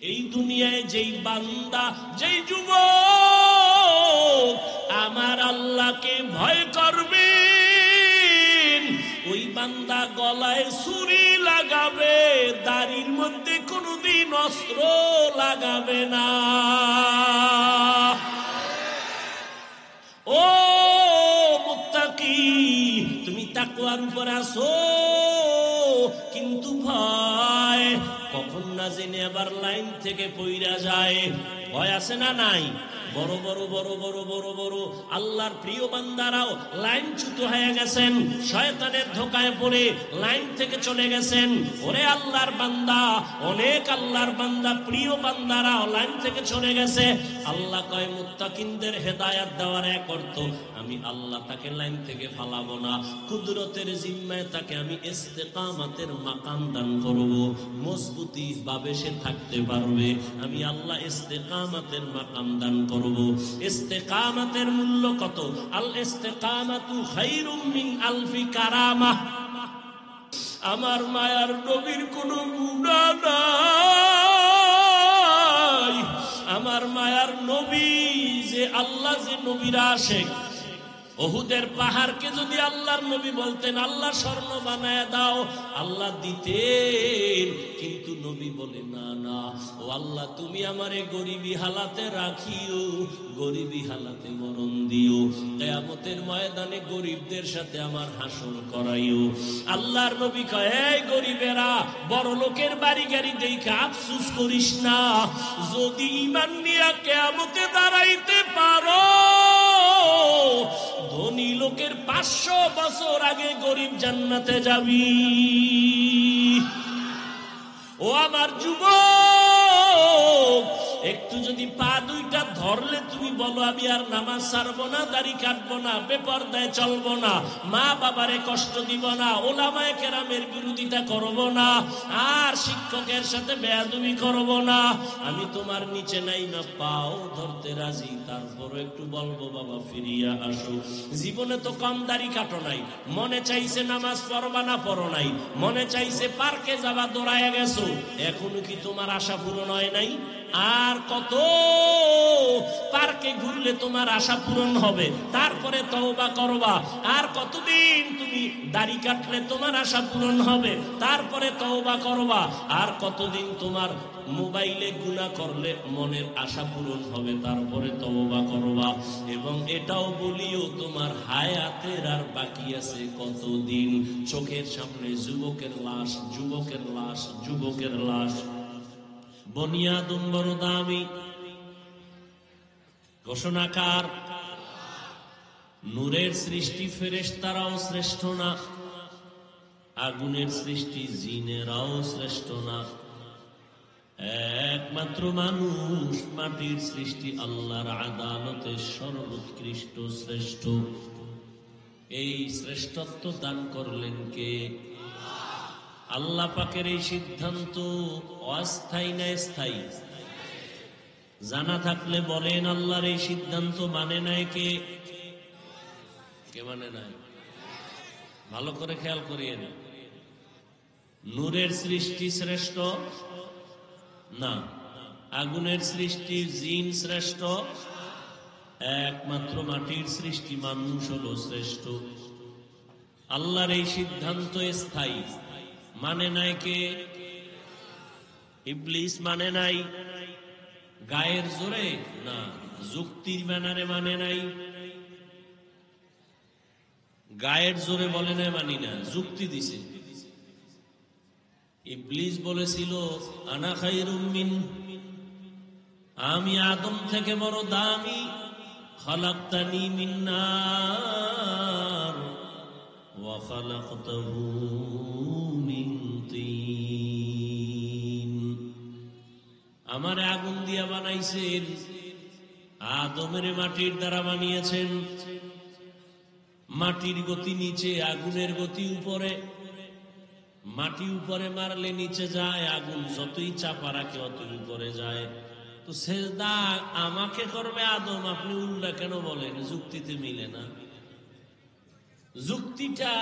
এই দুনিয়ায় যেই বান্দা, যেই যুবক আমার আল্লাহকে ভয় করবে, ওই বান্দা গলায় ছুরি লাগাবে, দাড়ির মধ্যে কোনোদিন অস্ত্র লাগাবে না। ও মুত্তাকি, তুমি তাকওয়ার উপর আছো, কিন্তু ভয় কখন না জেনে আবার লাইন থেকে পইরা যায়। ভয় আছে না নাই? বড় বড় বড় বড় বড় বড় আল্লাহর প্রিয় বান্দারাও লাইনচ্যুত হয়ে গেছেন, শয়তানের ধোঁকায় পড়ে লাইন থেকে চলে গেছেন। ওরে আল্লাহর বান্দা, অনেক আল্লাহর বান্দা, প্রিয় বান্দারাও লাইন থেকে চলে গেছে। আল্লাহ কয় মুত্তাকিনদের হেদায়েত দেওয়ার এক অর্থ, আমি আল্লাহ তাকে লাইন থেকে ফালাবো না, কুদরতের জিম্মায় তাকে আমি ইস্তেকামাতের মাকাম দান করব, মজবুতি ভাবে সে থাকতে পারবে। আমি আল্লাহ ইস্তেকামাতের মাকাম দান করব। ইস্তেকামাতের মূল্য কত? আল ইস্তেকামাতু খায়রুম মিন আলফি কারামাহ। আমার মায়ার নবীর কোনো গুনাহ নাই। আমার মায়ার নবী যে আল্লাহ, যে নবীর আশিক, ওহুদের পাহাড়কে যদি আল্লাহর নবী বলতেন আল্লাহ স্বর্ণ বানায় দাও, আল্লাহ দিতেন। কিন্তু নবী বলে না না, ও আল্লাহ তুমি আমারে গরিবী হালাতে রাখিও, গরিবী হালাতে মরণ দিও, কিয়ামতের ময়দানে গরিবদের সাথে আমার হাসর করাইও। আল্লাহর নবী কয়, এই গরিবেরা, বড় লোকের বাড়ি গাড়ি দেখে আফসোস করিস না, যদি ঈমান নিয়ে কিয়ামতে দাঁড়াইতে পারো, ধনী লোকের 500 বছর আগে গরিব জান্নাতে যাবি। ও আমার যুবক, একটু যদি পা দুইটা ধরলে তুমি বলো আমি আর নামাজ ছাড়বো না, দাড়ি কাটবো না, বেপরদায় চলবো না, মা বাবারে কষ্ট দিব না, ওলামায়ে কেরামের বিরোধিতা করব না, আর শিক্ষকের সাথে বেয়াদবি করব না, আমি তোমার নিচে নাই না পাও ধরতে রাজি, তারপর একটু বলবো বাবা ফিরিয়া আসো। জীবনে তো কম দাড়ি কাটো নাই, মনে চাইছে নামাজ পড়বা না, পড়ো নাই, মনে চাইছে পার্কে যাবা, দৌড়ায় গেছো, এখনো কি তোমার আশা পূরণ হয় নাই? আর কত পার্কে ঘুরলে তোমার আশা পূরণ হবে? তারপরে তওবা করবা। আর কতদিন তুমি দাড়ি কাটলে তোমার আশা পূরণ হবে? তারপরে তওবা করবা। আর কতদিন তোমার মোবাইলে গুনাহ করলে মনের আশা পূরণ হবে? তারপরে তওবা করবা। এবং এটাও বলিও তোমার হায়াতের আর বাকি আছে কতদিন? চোখের সামনে যুবকের লাশ, যুবকের লাশ, যুবকের লাশ। বনিয়াদুম বড় দামি, ঘোষণাকার, নূরের সৃষ্টি ফেরেশতারাও শ্রেষ্ঠ না, আগুনের সৃষ্টি জিনেরাও শ্রেষ্ঠ না, একমাত্র মানুষ মাটির সৃষ্টি আল্লাহর আদালতে সর্বোৎকৃষ্ট শ্রেষ্ঠ। এই শ্রেষ্ঠত্ব দান করলেন কে? আল্লাহ পাকের এই সিদ্ধান্ত অস্থায়ী না স্থায়ী? জানা থাকলে বলেন আল্লাহর এই সিদ্ধান্ত মানে নাই কে? কে মানে নাই? ভালো করে খেয়াল করিয়েন। নূরের সৃষ্টি শ্রেষ্ঠ না, আগুনের সৃষ্টি জিন শ্রেষ্ঠ, একমাত্র মাটির সৃষ্টি মানুষ হলো শ্রেষ্ঠ। আল্লাহর এই সিদ্ধান্ত স্থায়ী, মানে নাই কে? ইবলিস মানে নাই, গায়ের জোরে না, যুক্তির ব্যানারে মানে নাই। গায়ের জোরে বলে নাই মানি না, যুক্তি দিছে। ইবলিস বলেছিল আনা খায়রুম মিন, আমি আদম থেকে বড় দামি, খালাকতানি মিন নার ওয়া খালাকতাহু মিন তিন। আমারে আগুন দিয়া বানাইছেন, আদমের মাটির দ্বারা বানিয়েছেন। মাটির গতি নিচে, আগুনের গতি উপরে। মাটি উপরে মারলে নিচে যায়, আগুন যতই চাপা রাখে অতই উপরে যায়। তো সেজদা আমাকে করবে আদম, আপনি উল্টা কেন বলেন? যুক্তিতে মিলে না। যুক্তিটা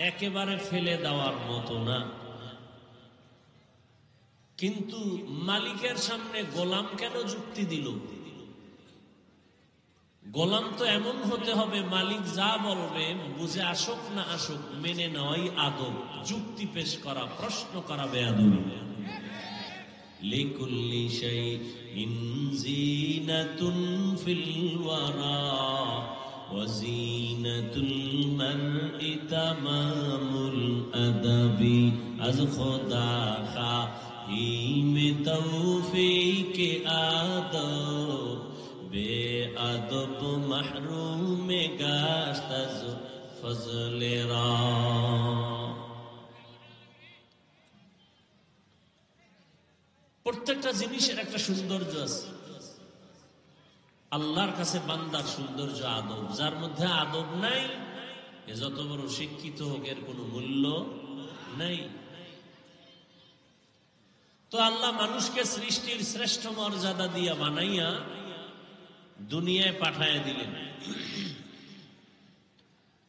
একেবারে ফেলে দেওয়ার মতো না। কিন্তু মালিকের সামনে গোলাম কেন যুক্তি দিল? গোলাম তো এমন হতে হবে, মালিক যা বলবে বুঝে আসুক না আসুক মেনে নেওয়াই আদব। যুক্তি পেশ করা, প্রশ্ন করা বেয়াদবি। লিকুল্লি শাইইন জিনাতুন ফিল ওয়ারা ওয়া জিনাতুল মারই তামামুল আদাবি। আজ খোদা খাহিমে তৌফিকে আদব বেআদব মাহরুমে গাশত আজ ফজলেরা। প্রত্যেকটা জিনিসের একটা সৌন্দর্য আছে। আল্লাহর কাছে বান্দার সৌন্দর্য আদব। যার মধ্যে আদব নাই, এ যত বড় শিক্ষিত হোক এর কোনো মূল্য নাই। তো আল্লাহ মানুষকে সৃষ্টির শ্রেষ্ঠ মর্যাদা দিয়া বানাইয়া দুনিয়ায় পাঠাইয়া দিলেন।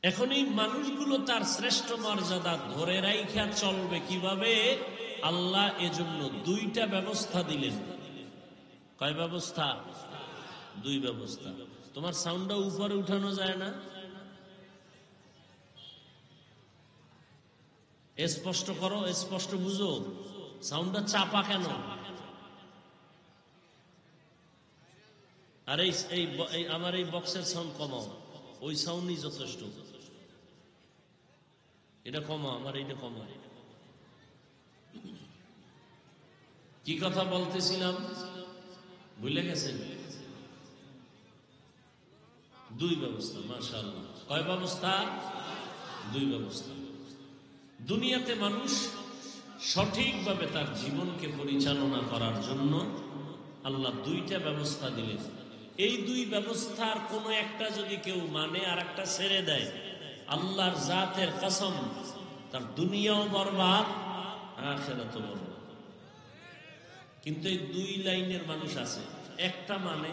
এখন এই মানুষগুলো তার শ্রেষ্ঠ মর্যাদা ধরে রাইখা চলবে কিভাবে? আল্লাহ এজন্য দুইটা ব্যবস্থা দিলেন। কয় ব্যবস্থা? দুই ব্যবস্থা। তোমার সাউন্ডটা উপরে উঠানো যায় না? স্পষ্ট করো, স্পষ্ট বুঝো। সাউন্ডটা চাপা কেন? আর এই আমার এই বক্সের সাউন্ড কমাও, ওই সাউন্ডই যথেষ্ট। এটা কমাও, আমার এইটা কমাও। কি কথা বলতেছিলাম ভুলে গেছেন? দুই ব্যবস্থা। মাশাআল্লাহ। কয় ব্যবস্থা? দুই ব্যবস্থা। দুনিয়াতে মানুষ সঠিকভাবে তার জীবনকে পরিচালনা করার জন্য আল্লাহ দুইটা ব্যবস্থা দিলেন। এই দুই ব্যবস্থার কোন একটা যদি কেউ মানে আর একটা ছেড়ে দেয়, আল্লাহর জাতের কসম, তার দুনিয়াও বরবাদ, আখিরাতও বরবাদ। কিন্তু এই দুই লাইনের মানুষ আছে, একটা মানে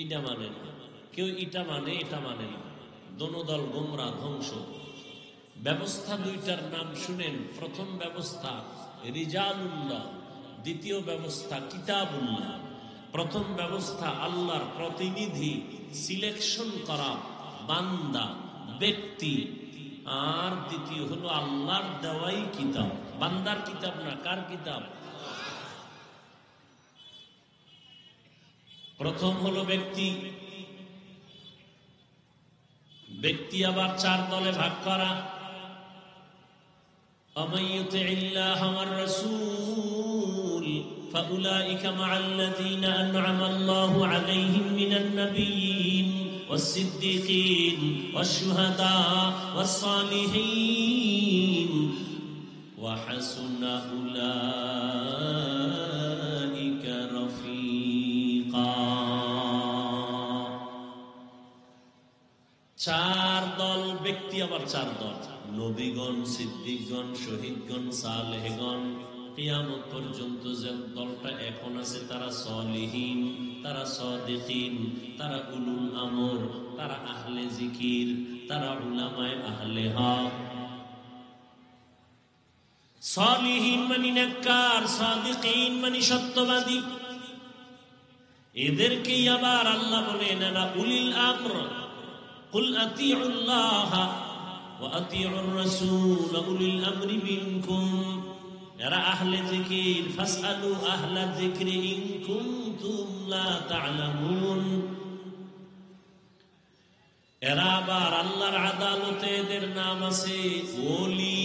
এটা মানে না, কেউ এটা মানে এটা মানে না, দোনো দল গোমরা, ধ্বংস। ব্যবস্থা দুইটার নাম শুনেন। প্রথম ব্যবস্থা রিজালুল্লাহ, দ্বিতীয় ব্যবস্থা কিতাবুল্লাহ। প্রথম ব্যবস্থা আল্লাহর প্রতিনিধি সিলেকশন করা বান্দা, ব্যক্তি। আর দ্বিতীয় হলো আল্লাহর দেওয়াই কিতাব। বান্দার কিতাব না, কার কিতাব? প্রথম হলো ব্যক্তি। ব্যক্তি আবার চার দলে ভাগ করা। ومن يطع الله والرسول فأولئك مع الذين أنعم الله عليهم من النبيين والصديقين والشهداء والصالحين وحسن أولئك رفيقا। চার দল ব্যক্তি, আবার চার দল নবীগণ, সিদ্দিকগণ, শহীদগণ, সালেহগণ। কিয়ামত পর্যন্ত যে দলটা এখন আছে তারা সলিহিন, তারা সাদিকিন, তারা উলুল আমর, তারা আহলে জিকির, তারা উলামায়ে আহলে হক। সলিহিন মানে নেককার, সাদিকিন মানে সত্যবাদী। এদেরকেই আবার আল্লাহ বলেন না উলিল আমর, কুল আতিউল্লাহ ওয়া আতিউর রাসূল উলিল আমরি মিনকুম। এরা আহলে জিকির, ফাসআলু আহলা যিকরি ইন কুনতুম লা তা'লামুন। এরা আবার আল্লাহর আদালতে এদের নাম আছে ওলি,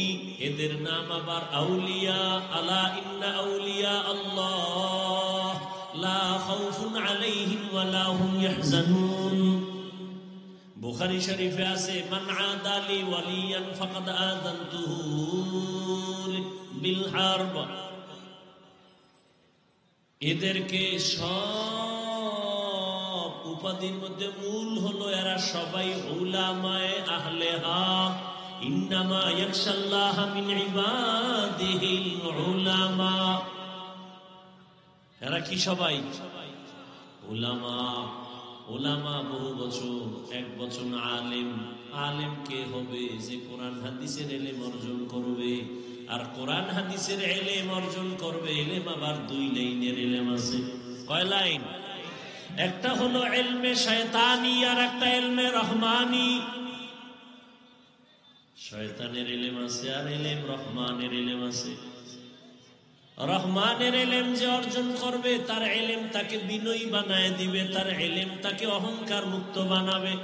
এদের নাম আবার আউলিয়া। আলা ইন্না আউলিয়া আল্লাহ লা খাউফুন আলাইহিম ওয়া লা হুম ইয়াহজানুন। বুখারী শরীফে আছে মান আদালি ওয়ালিয়ান ফাকাদ আযানতুহু বিল হারব। এদেরকে সব উপাধির মধ্যে মূল হলো এরা সবাই উলামায়ে আহলে হক। ইন্নামা ইয়াখশাল্লাহ মিন ইবাদিহিল উলামা। এরা কি সবাই? উলামা। উলামা বহু বচন, এক বচন আলেম। আলেম কে হবে? যে কোরআন হাদিসের ইলম অর্জন করবে। আর কোরআন হাদিসের ইলম অর্জন করবে। ইলম আবার দুই লাইনের ইলম আছে। কয় লাইন? একটা হলো ইলমে শয়তানি আর একটা ইলমে রহমানি। শয়তানের ইলম আছে আর ইলম রহমানের ইলম আছে। রহমানের ইলম যে অর্জন করবে তার ইলম তাকে বিনয়ী বানায় দিবে, তার ইলম তাকে অহংকার মুক্ত বানাবে।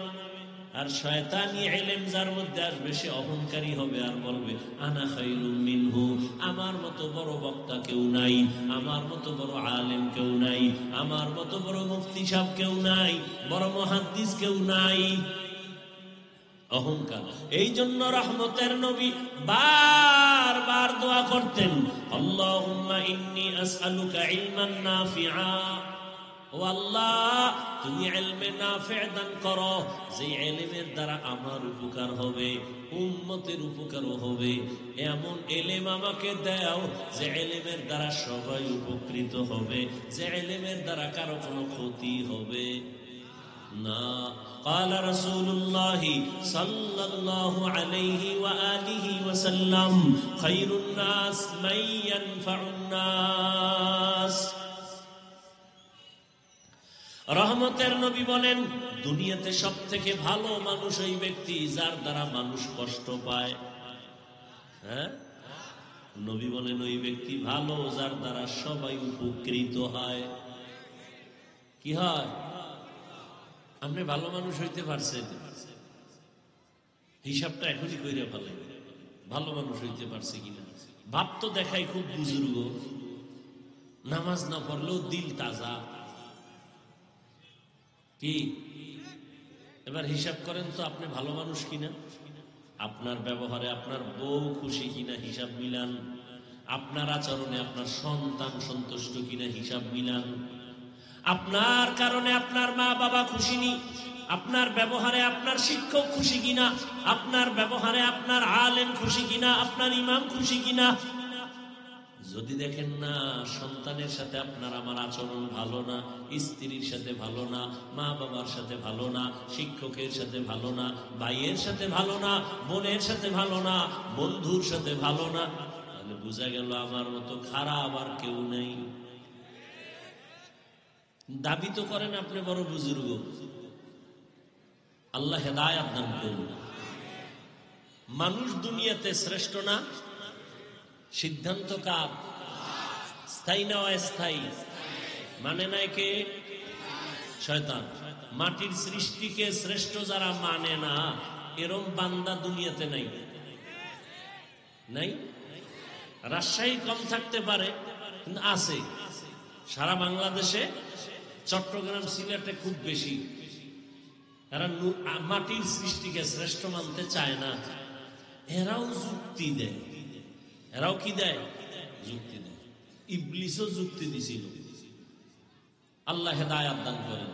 আর শয়তানি ইলম যার মধ্যে আসবে সে অহংকারী হবে আর বলবে আনা খায়রুম মিনহু, আমার মতো বড় বক্তা কেউ নাই, আমার মতো বড় আলেম কেউ নাই, আমার মতো বড় মুফতি সাহেব কেউ নাই, বড় মুহাদ্দিস কেউ নাই। অহংকার। এই জন্য রহমতের নবী বারবার দোয়া করতেন, আল্লাহুম্মা ইন্নী আসআলুকা ইলমান নাফিআ। ও আল্লাহ, তুমি ইলমে নাফি' দান করো, যে ইলমের দ্বারা আমার উপকার হবে, উম্মতের উপকারও হবে। এমন ইলম আমাকে দাও যে ইলমের দ্বারা সবাই উপকৃত হবে, যে ইলমের দ্বারা কারো কোনো ক্ষতি হবে না। قال رسول الله صلى الله عليه وآله وسلم خير الناس من ينفع الناس। রহমতের নবী বলেন, দুনিয়াতে সবথেকে ভালো মানুষ ওই ব্যক্তি যার দ্বারা মানুষ কষ্ট পায়। হ্যাঁ, নবী বলেন ওই ব্যক্তি ভালো যার দ্বারা সবাই উপকৃত হয়। কি হয়? আপনি ভালো মানুষ হইতে পারছেন, হিসাবটা এখনই কইরে ফেলে, ভালো মানুষ হইতে পারছে কিনা। ভাব তো দেখাই খুব বুজুর্গ, নামাজ না পড়লেও দিল তাজা। কি এবার হিসাব করেন তো আপনি ভালো মানুষ কিনা। আপনার ব্যবহারে আপনার বউ খুশি কিনা হিসাব মিলান, আপনার আচরণে আপনার সন্তান সন্তুষ্ট কিনা হিসাব মিলান, আপনার কারণে আপনার মা বাবা খুশি নি, আপনার ব্যবহারে আপনার শিক্ষক খুশি কিনা, আপনার ব্যবহারে আপনার আলেম খুশি কিনা, আপনার ইমাম খুশি কিনা। যদি দেখেন না সন্তানের সাথে আপনার আমার আচরণ ভালো না, স্ত্রীর সাথে ভালো না, মা বাবার সাথে ভালো না, শিক্ষকের সাথে ভালো না, ভাইয়ের সাথে ভালো না, বোনের সাথে ভালো না, বন্ধুর সাথে ভালো না, তাহলে বোঝা গেল আমার মতো খারাপ আর কেউ নেই। দাবি তো করেন আপনি বড় বুজুর্গ, আল্লাহ হেদায়েত দান করুন। মানুষ দুনিয়াতে শ্রেষ্ঠ না? সিদ্ধান্ত কার? স্থায়ী না অস্থায়ী? মানে নাই কে? শয়তান। মাটির সৃষ্টিকে শ্রেষ্ঠ যারা মানে না এরম বান্দা দুনিয়াতে নাই। নাই? রাজশাহী কম থাকতে পারে কিন্তু আছে। সারা বাংলাদেশে চট্টগ্রাম সিলেটে খুব বেশি। এরা মাটির সৃষ্টিকে শ্রেষ্ঠ মানতে চায় না। এরাও যুক্তি দেয়। এরাও কি দেয়? যুক্তি দেয়। ইবলিসও যুক্তি দিছিল। আল্লাহ হেদায়েত দান করেন।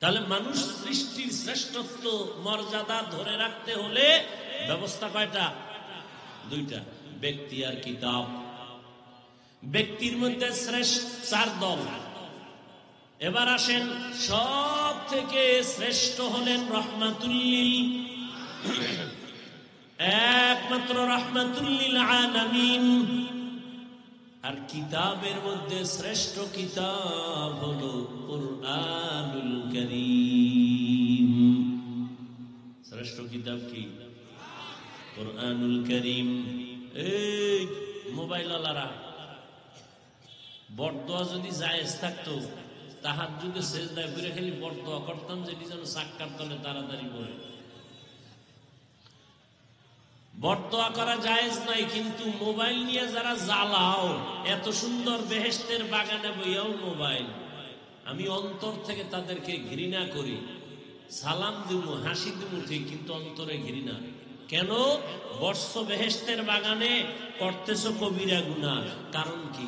তাহলে মানুষ সৃষ্টির শ্রেষ্ঠত্ব মর্যাদা ধরে রাখতে হলে ব্যবস্থা কয়টা? দুইটা, ব্যক্তি আর কিতাব। ব্যক্তির মধ্যে শ্রেষ্ঠ চার দল। এবার আসেন, সব থেকে শ্রেষ্ঠ হলেন রহমাতুল্লিল, একমাত্র রহমাতুল্লিল আলামিন। আর কিতাবের মধ্যে শ্রেষ্ঠ কিতাব হলো কুরআনুল কারীম। শ্রেষ্ঠ কিতাব কি? কুরআনুল কারীম। এই মোবাইল ওয়ালারা, বড়দোয়া যদি জায়েজ থাকতো তাহাজ্জুদে সেজদায় করে খালি বড়দোয়া করতাম, যেটি যেন সাক্কার তলে তাড়াতাড়ি পড়ে। বড়দোয়া করা জায়েজ নাই, কিন্তু মোবাইল নিয়ে যারা জ্বালাও, এত সুন্দর বেহেশতের বাগানে বইয়াও মোবাইল। আমি অন্তর থেকে তাদেরকে ঘৃণা করি। সালাম দিমু, হাসি দিমু ঠিক, কিন্তু অন্তরে ঘৃণা। কেন? বর্ষ বেহেশতের বাগানে করতেছ কবিরা গুনাহ। কারণ কি?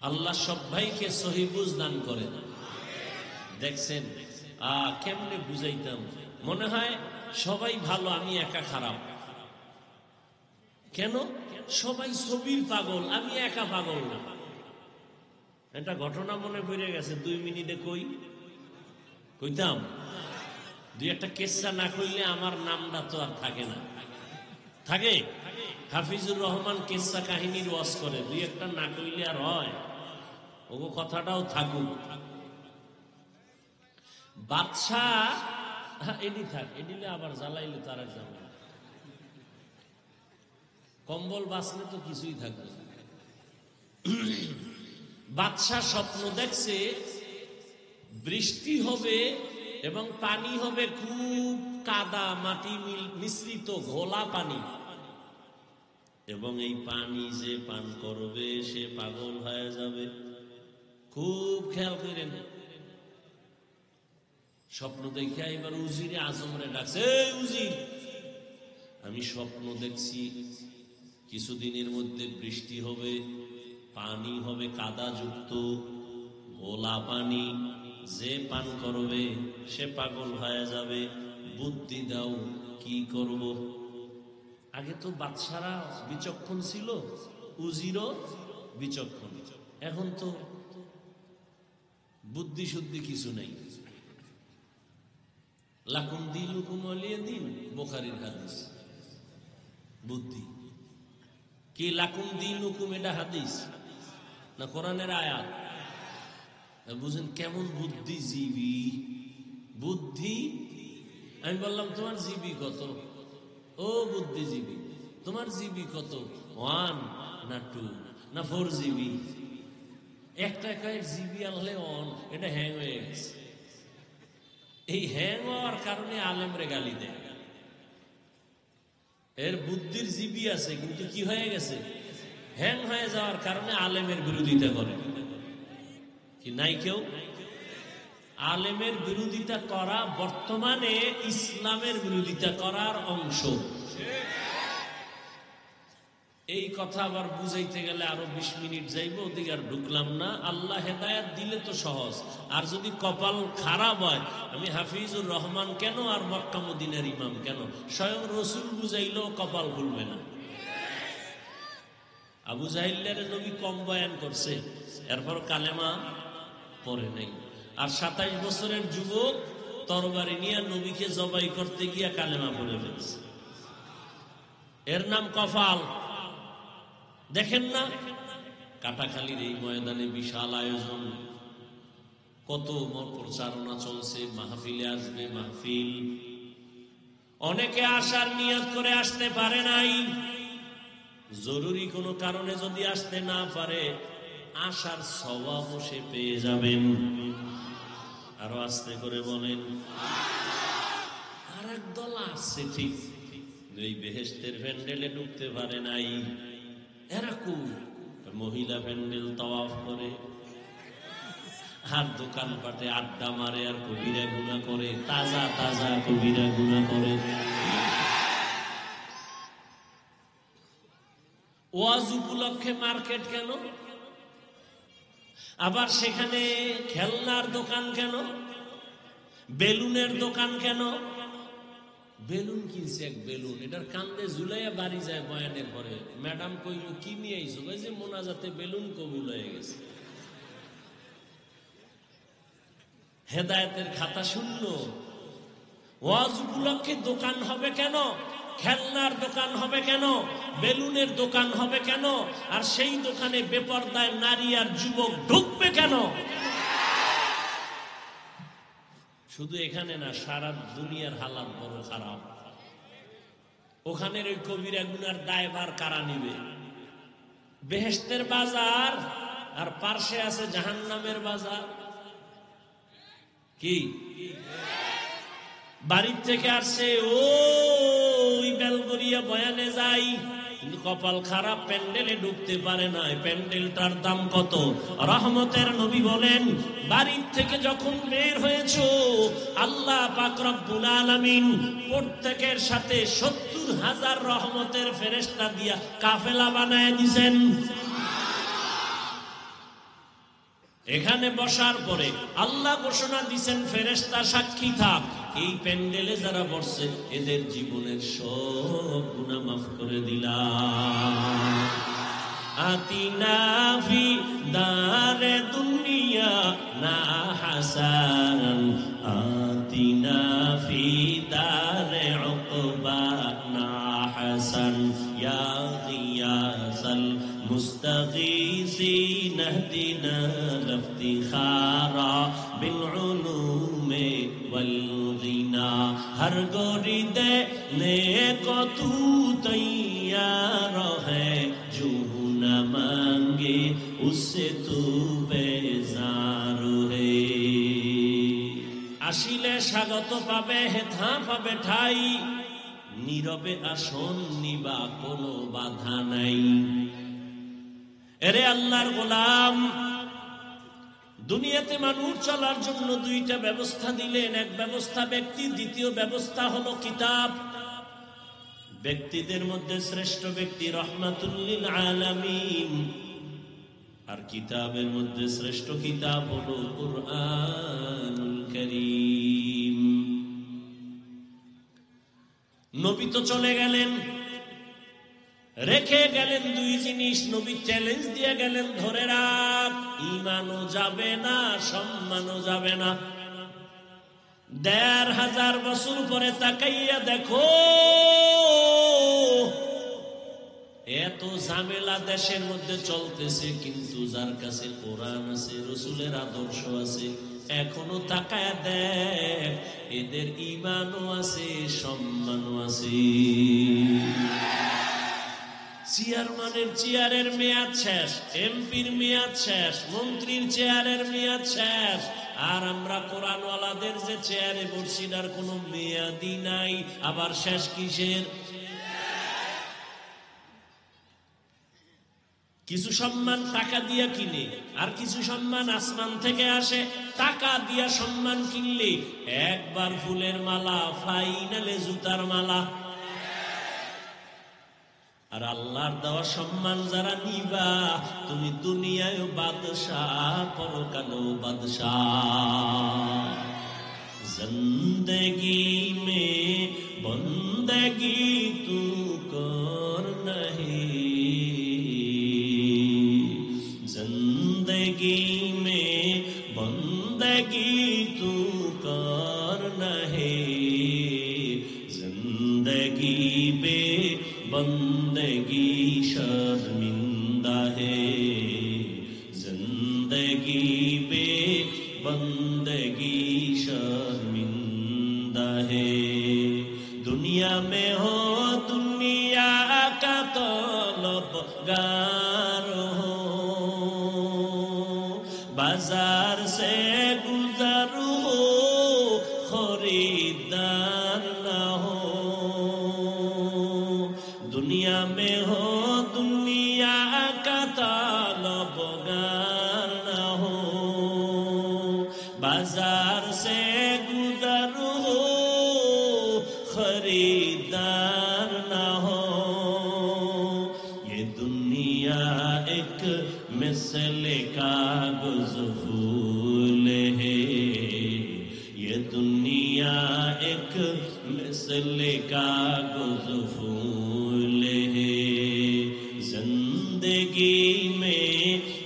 আল্লাহ সব ভাইকে সহি বুঝ দান করেন। দেখছেন কেমনে বুঝাইতাম? মনে হয় সবাই ভালো, আমি একা খারাপ। কেন? সবাই ছবির পাগল, আমি একা পাগল না। এটা ঘটনা মনে পড়ে গেছে, 2 মিনিটে কইতাম। দুই একটা কেসা না কইলে আমার নামটা তো আর থাকে না। থাকে? হাফিজুর রহমান কেসা কাহিনীর ওয়াজ করে, দুই একটা না কইলে আর হয়? ওগো কথাটাও থাকুক। বাদশাহ এডি থাক, এডিলে আবার জ্বালাইলে তার এক জ্বালা, কম্বল বাঁচলে তো কিছুই থাকবে। বাদশাহ স্বপ্ন দেখছে বৃষ্টি হবে এবং পানি হবে খুব কাদা মাটি মিশ্রিত ঘোলা পানি, এবং এই পানি যে পান করবে সে পাগল হয়ে যাবে। খুব খেয়াল করেন। স্বপ্ন দেখে এবার উজিরে আজমরে ডাকছে, উজির, আমি স্বপ্ন দেখছি কিছুদিনের মধ্যে বৃষ্টি হবে, পানি হবে কাদা যুক্ত ঘোলা পানি, যে পান করবে সে পাগল হয়ে যাবে, বুদ্ধি দাও কি করব। আগে তো বাদশারা বিচক্ষণ ছিল, উজিরও বিচক্ষণ, এখন তো বুদ্ধি শুদ্ধি কিছু নেই। লাকুম দিনুকুম ওয়ালিয়া দিন, বুখারীর হাদিস। বুদ্ধি কি? লাকুম দিনুকুম এটা হাদিস না কোরআনের আয়াত? বুঝেন কেমন বুদ্ধিজীবী। বুদ্ধি, আমি বললাম তোমার জিবি কত? ও বুদ্ধিজীবী, তোমার জিবি কত? 1 না 2 না 4 জিবি? একটা জিবি আনলে এটা হ্যাং হয়ে গেছে। এই হ্যাং হওয়ার কারণে আলেমরে গালি দেয়। এর বুদ্ধির জিবি আছে কিন্তু কি হয়ে গেছে? হ্যাং হয়ে যাওয়ার কারণে আলেমের বিরোধিতা করে। কি নাই কেউ? আলেমের বিরোধিতা করা বর্তমানে ইসলামের বিরোধিতা করার অংশ। এই কথা আবার বুঝাইতে গেলে আরো 20 মিনিট যাইব, ওদিকে আর ঢুকলাম না। আল্লাহ হেদায়াত দিলে তো সহজ, আর যদি কপাল খারাপ হয়, আমি হাফিজুর রহমান কেন আর মক্কা মদিনার ইমাম কেন, স্বয়ং রসুল বুঝাইলেও কপাল খুলবে না। আবু জাহিলের নবী কম বয়ান করছে, এরপর কালেমা পড়ে নাই। আর 27 বছরের যুবক তরবারি নিয়ে নবীকে জবাই করতে গিয়া কালেমা পড়ে ফেলছে। এর নাম কপাল। দেখেন না কাটাখালীর এই ময়দানে বিশাল আয়োজন, কত প্রচারণা চলছে, মাহফিলে আসবে মাহফিল। অনেকে আসার নিয়ত করে আসতে পারে নাই, জরুরি কোনো কারণে যদি আসতে না পারে আসার সওয়াব সে পেয়ে যাবেন। আরো আস্তে করে বলেন। আর এক দল আসছে ঠিক, এই বেহেশতের প্যান্ডেলে ঢুকতে পারে নাই। এরা খুব মহিলা প্যান্ডেল তাওয়াফ করে, আর দোকানপাটে আড্ডা মারে, আর কবিরা গুনাহ করে, তাজা তাজা কবিরা গুনাহ করে। ওয়াজ উপলক্ষে মার্কেট কেন? আবার সেখানে খেলনার দোকান কেন? বেলুনের দোকান কেন? বেলুন কিনছে এক বেলুন, এটার কান্দে ঝুলাইয়া বাড়ি যায় বয়ানের পরে। ম্যাডাম কইল কি নিয়ে আইছো? ওই যে মোনাজাতে বেলুন কবুল হয়ে গেছে। হেদায়েতের খাতা শূন্য। ওয়াজ উপলক্ষে দোকান হবে কেন? খেলনার দোকান হবে কেন? বেলুনের দোকান হবে কেন? আর সেই দোকানে বেপরদায় নারী আর যুবক ঢুকবে কেন? শুধু এখানে না, সারা দুনিয়ার হালাত বড় খারাপ। ওখানের ওই কবিরা গুনার দায়ভার কারা নিবে? বেহেশতের বাজার আর পার্শ্বে আছে জাহান্নামের বাজার। কি বাড়ির থেকে আসছে ওই বেলগরিয়া বয়ানে যাই, কিন্তু কপাল খারাপ, প্যান্ডেলে ঢুকতে পারে না। প্যান্ডেলটার দাম কত? রহমতের নবী বলেন, বাড়ির থেকে যখন বের হয়েছো আল্লাহ পাক রব্বুল আলামিন প্রত্যেকের সাথে 70,000 রহমতের ফেরেশতা দিয়া কাফেলা বানায় দিয়েছেন। এখানে বসার পরে আল্লাহ ঘোষণা দিয়েছেন, ফেরেশতা সাক্ষী থাক, এই প্যান্ডেলে যারা বসছে এদের জীবনের সব গুনাহ মাফ করে দিলাম। আতিনা ফি দারে দুনিয়া না হাসান, আতিনা ফি ইয়া গিয়াসাল মুস্তাগীসিন ইহদিনা লিফতিখারা বিল উলুমি ওয়াল গিনা হর গোরি দেনে কো তু তৈয়ার है जो न मांगे उससे तू बेजार है আসিলে স্বাগত পাবে হেথা পাবে ঠাই নীরবে আসন নিবা কোনো বাধা নাই এরে আল্লাহর গোলাম দুনিয়াতে মানুষ চলার জন্য দুইটা ব্যবস্থা দিলেন এক ব্যবস্থা ব্যক্তি দ্বিতীয় ব্যবস্থা হলো কিতাব ব্যক্তিদের মধ্যে শ্রেষ্ঠ ব্যক্তি রহমাতুল লিল আলামিন আর কিতাবের মধ্যে শ্রেষ্ঠ কিতাব হলো কুরআনুল কারীম নবী তো চলে গেলেন রেখে গেলেন দুই জিনিস নবী চ্যালেঞ্জ দিয়ে গেলেন ধরে রাখ ঈমানও যাবে না সম্মানও যাবে না ১৫০০ বছর পরে তাকাইয়া দেখো এত ঝামেলা দেশের মধ্যে চলতেছে কিন্তু যার কাছে কোরআন আছে রাসূলের আদর্শ আছে এখনো তাকায়া দেখ এদের ঈমানও আছে সম্মানও আছে চেয়ারম্যানের চেয়ারের মেয়াদ শেষ এমপির মেয়াদ শেষ মন্ত্রীর চেয়ারের মেয়াদ শেষ আর আমরা কোরআনওয়ালাদের যে চেয়ারে বসছি তার কোনো মেয়াদই নাই আবার শেষ কিসের কিছু সম্মান টাকা দিয়া কিনে আর কিছু সম্মান আসমান থেকে আসে টাকা দিয়া সম্মান কিনলে একবার ফুলের মালা ফাইনালে জুতার মালা আর আল্লাহর দেওয়া সম্মান যারা নিবা তুমি দুনিয়ায় বাদশাহ পরকালেও বাদশাহ জিন্দেগি মে বন্দেগি তু কর নহি जिंदगी में बंदगी तू कर नहीं जिंदगी बे बंदगी शर्मिंदा है जिंदगी बे बंदगी शर्मिंदा है दुनिया में हो दुनिया का तलबगार हो बाजार से गुजर हो खरीदार ना हो दुनिया में हो दुनिया का तलबगार ना हो बाजार से गुजर हो खरीदार ना हो ये दुनिया एक मिसले कागज फूल है ये दुनिया एक मिसले कागज फूल है जिंदगी में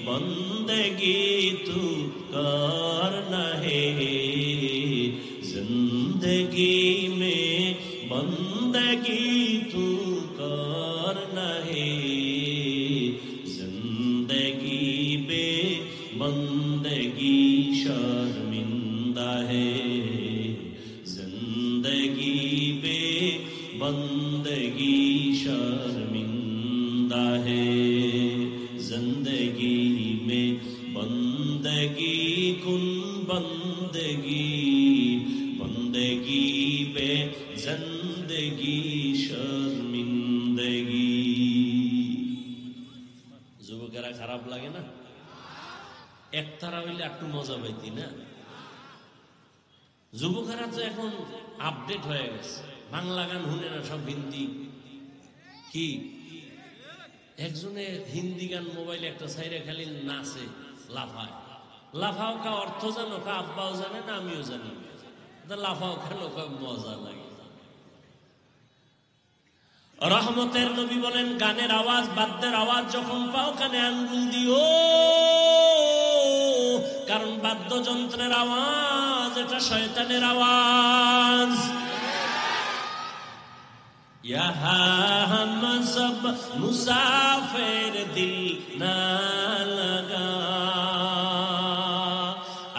बंदगी तू करना है जिंदगी में बंदगी तू करना है बंदगी शर्मिंदा है जिंदगी बे बंदगी शर्मिंदा है जिंदगी में बंदगी कुन बंदगी बंदगी बे जिंदगी शर्मिंदगी যুবকেরা খারাপ লাগে না একতারা হইলে একটু মজা পাইতি না যুবকেরা তো এখন আপডেট হয়ে গেছে বাংলা গান শুনে না সব হিন্দি কি একজনে হিন্দি গান মোবাইলে একটা সাইরে খালি নাচে লাফায় লাফাও কা অর্থ জানো কা আব্বাও জানে না আমিও জানি লাফাও খেলো কা মজা লাগে রহমতের নবী বলেন গানের আওয়াজ বাদ্যের আওয়াজ যখন পাও কানে আঙ্গুল দিও কারণ বাদ্যযন্ত্রের আওয়াজ এটা শয়তানের আওয়াজ यहाँ हम सब मुसाफिर दिल न लगा,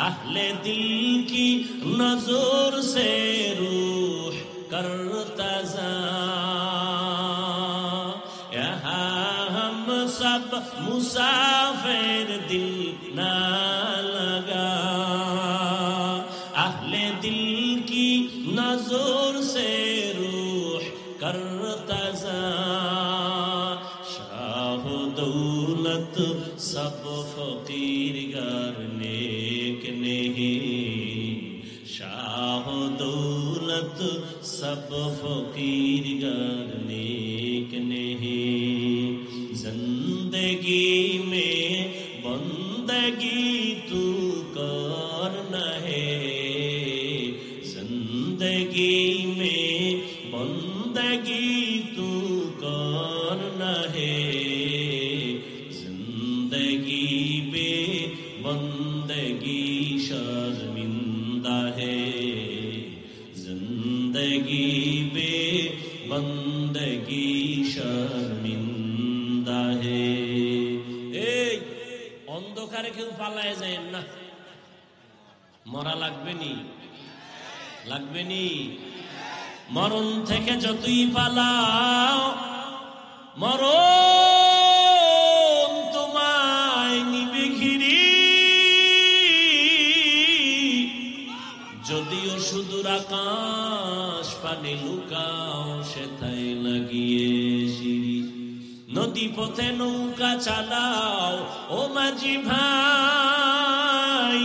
अहले दिल की नजर से रूह करता जा। यहाँ हम सब मुसाफिर दिल न लगा, अहले दिल की नजर से रूह करता जा। शाह दौलत सब फकीर गर नेक नहीं, शाह दौलत सब फकीर गर नेक नहीं। जिंदगी में बंदगी तू करना है, जिंदगी में बंदगी तू करना है, जिंदगी बे बंदगी शर्मिंदा है, जिंदगी बे बंदगी शर्मिंदा है। এই অন্ধকারে কেউ পালায় যায় না, মরা লাগবে নি, লাগবে নি। মরণ থেকে যতই পালাও, মরণ তোমায় নিবে ঘিরি। যদিও সুদূর আকাশ পানে লুকাও, সেথায় লাগিয়ে সিঁড়ি। নদী পথে নৌকা চালাও ও মাঝি ভাই,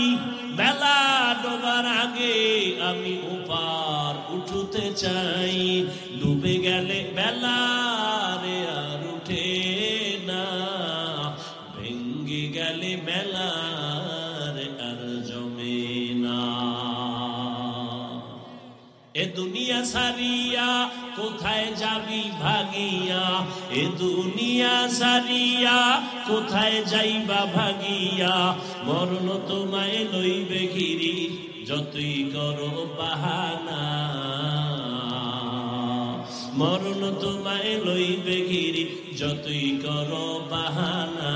বেলা ডোবার আগে আমি ওপার উঠতে চাই। ডুবে গেলে বেলা রে আর উঠে না, ভেঙ্গে গেলে বেলা রে আর জমে না। এ দুনিয়া সারিয়া কোথায় যাবি ভাগিয়া, এ দুনিয়া সারিয়া কোথায় যাইবা ভাগিয়া। মরণ তোমায় লইবে ঘিরি, যতই করো বাহানা। মরণ তোমায় লইবে ঘিরি, যতই করো বাহানা।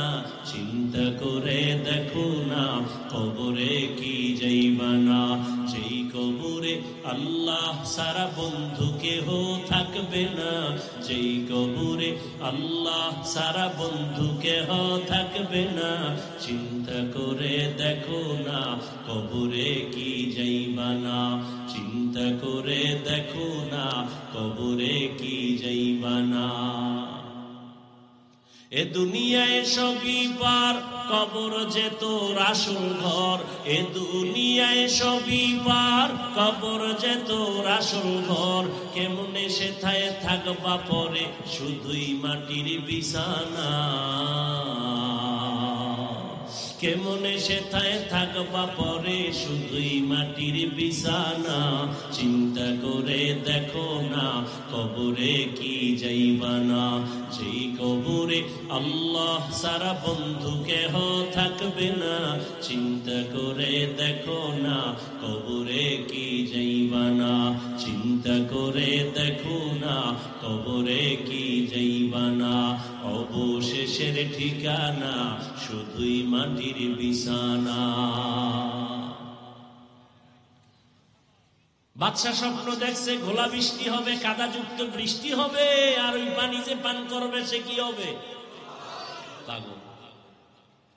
চিন্তা করে দেখো না, কবরে কি যাইবা না। যেই কবরে আল্লাহ সারা বন্ধু কেহ থাকবে না, যেই কবরে আল্লাহ সারা বন্ধু কেহ থাকবে না। চিন্তা করে দেখো না, কবরে কি যাইবা না। চিন্তা করে দেখো না, কবরে কি যাইবা না। এ দুনিয়ায় সবই পার, কবর যে তোর আসল ঘর। এ দুনিয়ায় সবই পার, কবর যে তোর আসল ঘর। কেমনে সেথায় থাকবা পরে, শুধুই মাটির বিছানা। কেমনে সেথায় থাকবা পরে, শুধুই মাটির বিছানা। চিন্তা করে দেখো না, কবরে কি যাইবা না। যেই কবরে আল্লাহ সারা বন্ধু কেহ থাকবে না। চিন্তা করে দেখো না, কবরে কি যাইবা না। চিন্তা করে দেখো না, কবরে কি যাইবা না। অবশেষের ঠিকানা শুধুই মাটির বিছানা। বাদশা স্বপ্ন দেখছে ঘোলা বৃষ্টি হবে, কাদাযুক্ত বৃষ্টি হবে, আর ওই পানি যে পান করবে সে কি হবে? পাগল।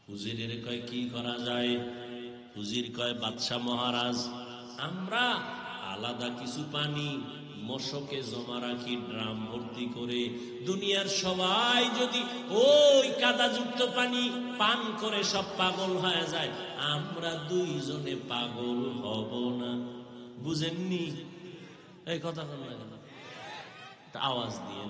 হুজুরের কয় কি করা যায়? হুজুর কয় বাদশা মহারাজ, আমরা আলাদা কিছু পানি মশকে জমা রাখি ড্রাম ভর্তি করে। দুনিয়ার সবাই যদি ওই কাদাযুক্ত পানি পান করে সব পাগল হয়ে যায়, আমরা দুইজনে পাগল হব না। বুঝেননি এই কথা? আওয়াজ দিয়ে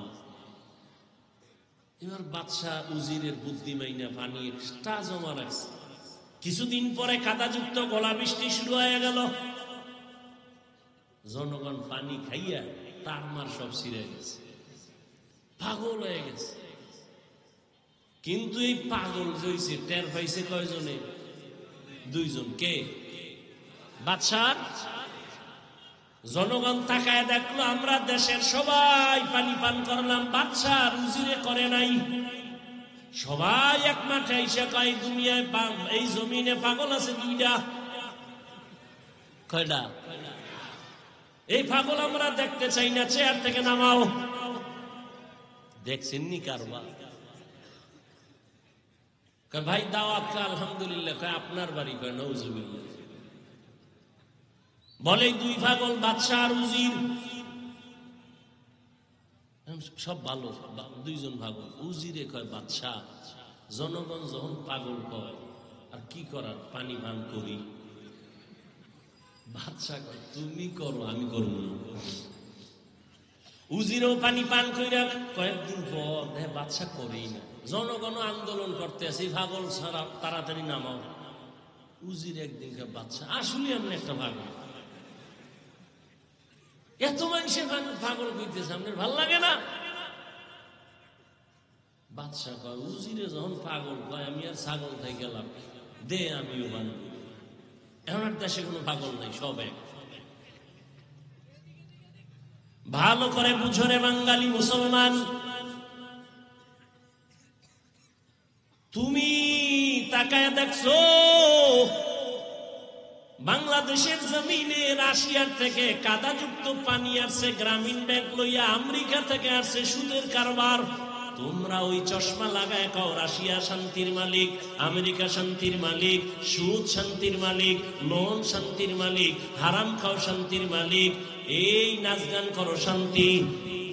এবার বাদশা উজিরের বুদ্ধি মাইনা পানি এক্সট্রা জমা রাখছে। কিছুদিন পরে কাদাযুক্ত গলা বৃষ্টি শুরু হয়ে গেল। জনগণ পানি খাইয়া তার মার সব ছিঁড়ে গেছে, পাগল হয়ে গেছে। কিন্তু এই পাগল হয়েছে টের পাইছে কয়জনে? দুইজন। কে? বাদশার জনগণ তাকায় দেখলো আমরা দেশের সবাই পানি পান করলাম, বাদশা রুজিরে করে নাই। সবাই এক মাঠে এসে কয় দুনিয়ায় এই জমিনে পাগল আছে দুইটা। কয়টা? এই পাগল আমরা দেখতে চাই না, চেয়ার থেকে নামাও। দেখছেন নি কারবা? ভাই দাওয়াত আলহামদুলিল্লাহ। কয় আপনার বাড়ি? কয় নাউজুবিল্লাহ। বলে দুই পাগল, বাদশা আর উজির, সব ভালো, দুইজন পাগল। উজিরে কয় বাদশা, জনগণ যখন পাগল কয় আর কি করার, পানি পান করি। বাদশা কয় তুমি করো, আমি করবো না। উজিরও পানি পান কইরা কয়েকদিন পর দেখে বাদশা করেই না। জনগণ আন্দোলন করতে আছে, পাগল ছাড়া তাড়াতাড়ি নামাও। উজির একদিন বাদশা আসলে এমন একটা পাগল, এত মানুষের পাগল কইতেছে, আপনার ভাল লাগে না? বাদশা কয় উজিরে যখন পাগল কয় আমি আর ছাগল থেকে গেলাম, দে আমিও বানব। এখন আর দেশে কোনো পাগল নাই, সব এক। ভালো করে বুঝো রে বাঙালি মুসলমান, তুমি তাকায় দেখছো বাংলাদেশের জমিনে রাশিয়ার থেকে কাদাযুক্ত পানি আসছে, গ্রামীণ ব্যাংক লইয়া আমেরিকা থেকে আসছে সুদের কারবার। তোমরা ওই চশমা লাগায় কও রাশিয়া শান্তির মালিক, আমেরিকা শান্তির মালিক, সুদ শান্তির মালিক, লোন শান্তির মালিক, হারাম খাও শান্তির মালিক, এই নাচ গান করো শান্তি।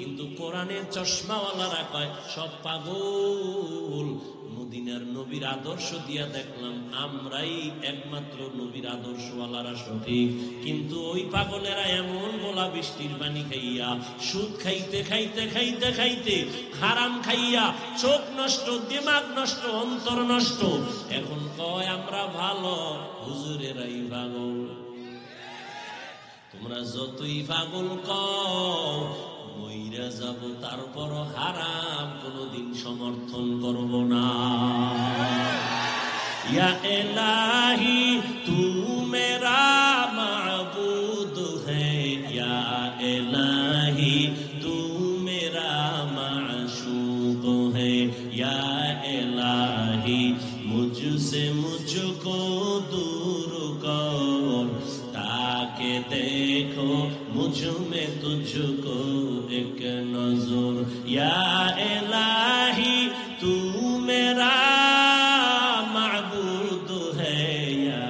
কিন্তু কোরআনের চশমাওয়ালারা কয় সব পাগল। মদিনার নবীর আদর্শ দিয়া দেখলাম আমরাই একমাত্র নবীর আদর্শওয়ালারা সঠিক। কিন্তু ওই পাগলেরা এমন গোলা বৃষ্টির পানি খাইয়া, সুদ খাইতে খাইতে খাইতে খাইতে, হারাম খাইয়া চোখ নষ্ট, দিমাগ নষ্ট, অন্তর নষ্ট। এখন কয় আমরা ভালো, হুজুরেরাই পাগল। তোমরা যতই পাগল কও মইরা যাব, তারপরও হারাম কোনদিন সমর্থন করব না। ইয়া ইলাহি তু মেরা মাবুদ হ্যায়, ইয়া ইলাহি তু মেরা মাশূক হ্যায়, ইয়া ইলাহি মুঝসে মুঝকো दूर कर, ताके देखो मुझ में तुझको एक नजर, या इलाही तू मेरा माबूद है, या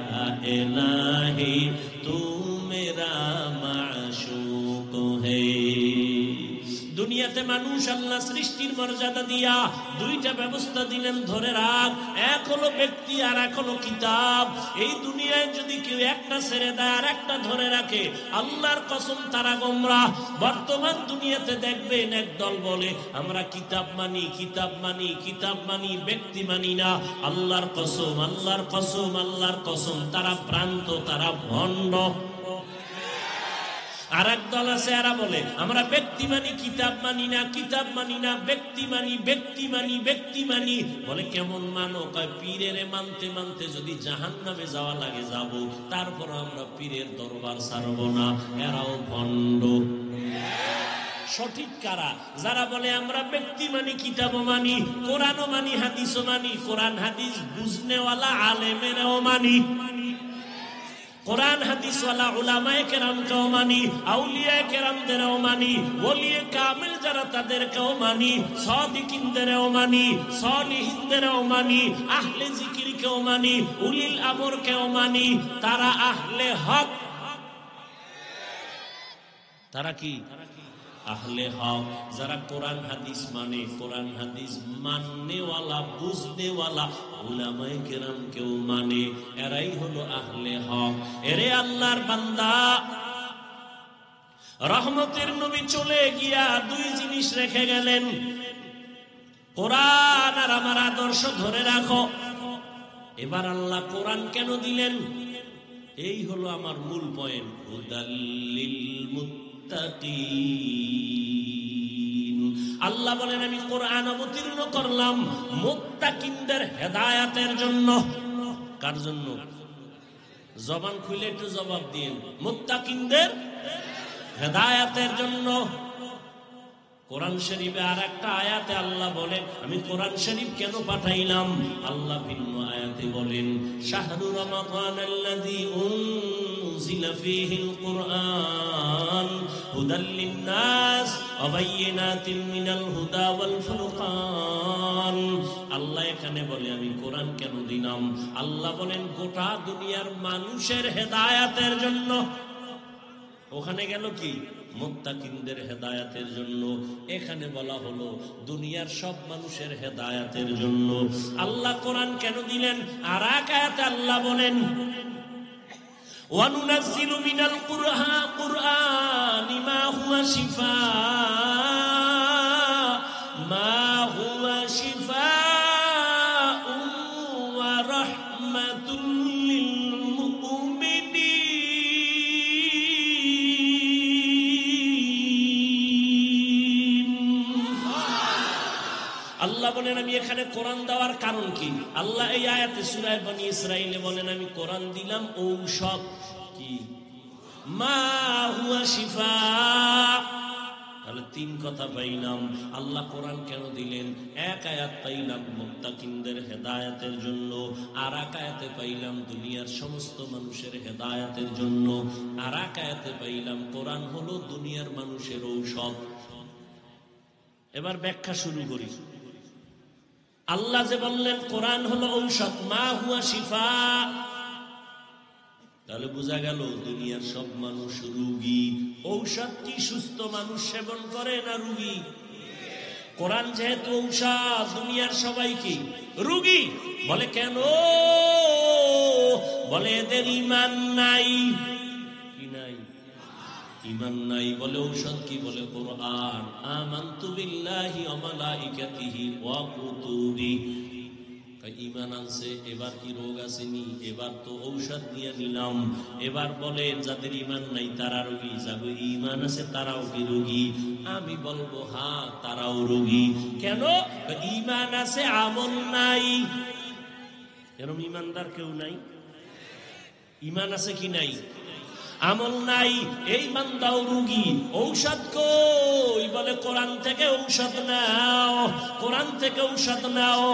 इलाही तू मेरा माशूक है। দুনিয়াতে মানুষ আল্লাহ সৃষ্টির মর্যাদা দিয়া দুইটা ব্যবস্থা দিলেন, ধরে রাখ। এক হলো ব্যক্তি আর এক হলো কিতাব। এই দুনিয়ায় যদি কেউ একটা ছেড়ে দেয় আর একটা ধরে রাখে, আল্লাহর কসম তারা গোমরাহ। বর্তমান দুনিয়াতে দেখবেন একদল বলে আমরা কিতাব মানি, কিতাব মানি, কিতাব মানি, ব্যক্তি মানি না। আল্লাহর কসম, আল্লাহর কসম, আল্লাহর কসম, তারা ভ্রান্ত, তারা ভণ্ড। আর এক দল আছে, এরা বলে আমরা ব্যক্তি মানি, কিতাব মানি না, কিতাব মানি না, ব্যক্তি মানি, ব্যক্তি মানি, ব্যক্তি মানি। বলে কেমন মানো? কয় পীরের মানতে মানতে যদি জাহান্নামে যাওয়া লাগে যাব, তারপর আমরা পীরের দরবার ছাড়ব না। এরাও ভণ্ড। সঠিক কারা? যারা বলে আমরা ব্যক্তি মানি, কিতাবও মানি, কোরআনও মানি, হাদিসও মানি। কোরআন হাদিস বুঝনেওয়ালা আলেমেরাও মানি, কোরআন হাদিসওয়ালা উলামায়ে কেরামকেও মানি, আউলিয়ায়ে কেরামদেরও মানি, ওলিয়ে কামিল যারা তাদেরকেও মানি, সাদিকিনদেরও মানি, সালিহিনদেরও মানি, আহলে জিকিরকেও মানি, উলিল আমরকেও মানি। তারা আহলে হক। তারা কি? আহলে হক। যারা কোরআন হাদিস মানে, কোরআন হাদিস মাননেওয়ালা, বুঝনেওয়ালা উলামায়ে কেরামকেও মানে, এরাই হলো আহলে হক। এরে আল্লাহর বান্দা, রহমতের নবী চলে গিয়া দুই জিনিস রেখে গেলেন, কোরআন আর আমার আদর্শ ধরে রাখো। এবার আল্লাহ কোরআন কেন দিলেন? এই হলো আমার মূল পয়েন্ট। হুদাল্লিল মুত্তাকিন। আল্লাহ বলেন আমি কোরআন অবতীর্ণ করলাম মুত্তাকিনদের হেদায়েতের জন্য। কার জন্য? জবান খুলে একটু জবাব দিন। মুত্তাকিনদের। হেদায়েতের জন্য। কোরআন শরীফে আর একটা আয়াতে আল্লাহ বলেন, আমি কোরআন শরীফ কেন পাঠাইলাম? আল্লাহ ভিন্ন আয়াতে বলেন, শাহরু রমাদানাল্লাযী উনজিলা ফীহিল কুরআন হুদাল লিন-নাস ওয়া বায়্যিনাতিন মিনাল হুদা ওয়াল ফুরকান। আল্লাহ এখানে বলে আমি কোরআন কেন দিলাম? আল্লাহ বলেন গোটা দুনিয়ার মানুষের হেদায়েতের জন্য। ওখানে গেল কি? মুত্তাকিনদের হেদায়েতের জন্য। এখানে বলা হলো দুনিয়ার সব মানুষের হেদায়েতের জন্য। আল্লাহ কোরআন কেন দিলেন? আর এক আয়াতে আল্লাহ বলেন, ওয়া নুনাজ্জিলু মিনাল কুরআনি মা হুয়া শিফাউন ওয়া রাহমাতুল লিল আল্লাহ বলেন আমি এখানে কোরআন দেওয়ার কারণ কি? আল্লাহ এই আয়াতে সূরা বনী ইসরাঈলে বলেন আমি কোরআন দিলাম ঔষধ। কি? মা হুয়া শিফা। তাহলে তিন কথা পাইলাম। আল্লাহ কোরআন কেন দিলেন? এক আয়াত পাইলাম মুত্তাকিনদের হেদায়েতের জন্য, আর এক আয়াতে পাইলাম দুনিয়ার সমস্ত মানুষের হেদায়েতের জন্য, আর এক আয়াতে পাইলাম কোরআন হলো দুনিয়ার মানুষের ঔষধ। এবার ব্যাখ্যা শুরু করি। আল্লাহ যে বললেন কোরআন হলো ঔষধ, মা হুয়া শিফা, তাহলে বোঝা গেল দুনিয়ার সব মানুষ রোগী। ঔষধ কি সুস্থ মানুষ সেবন করে না রোগী? কোরআন যেহেতু ঔষধ, দুনিয়ার সবাই কি রোগী। বলে কেন? বলে এদের ঈমান নাই। কি নাই? ঈমান নাই। বলে ঔষধ কি? বলে কোরআন। আমানতু বিল্লাহি ওয়া মালাইকাতিহি ওয়া কুতুবিহি। ঈমান আনছে, এবার কি রোগ আসেনি? এবার তো ঔষধ নিয়ে নিলাম। এবার বলে যাদের ঈমান নাই তারা রোগী, যাদের ঈমান আছে তারাও কি রোগী? আমি বলবো হ্যাঁ, তারাও রোগী। কেন? ঈমান আছে, আমল নাই। এরকম ঈমানদার কেউ নাই? ঈমান আছে কি নাই? আমল নাই। এই বান্দাও রোগী। ঔষধ কই? বলে কোরআন থেকে ঔষধ নাও, কোরআন থেকে ঔষধ নাও।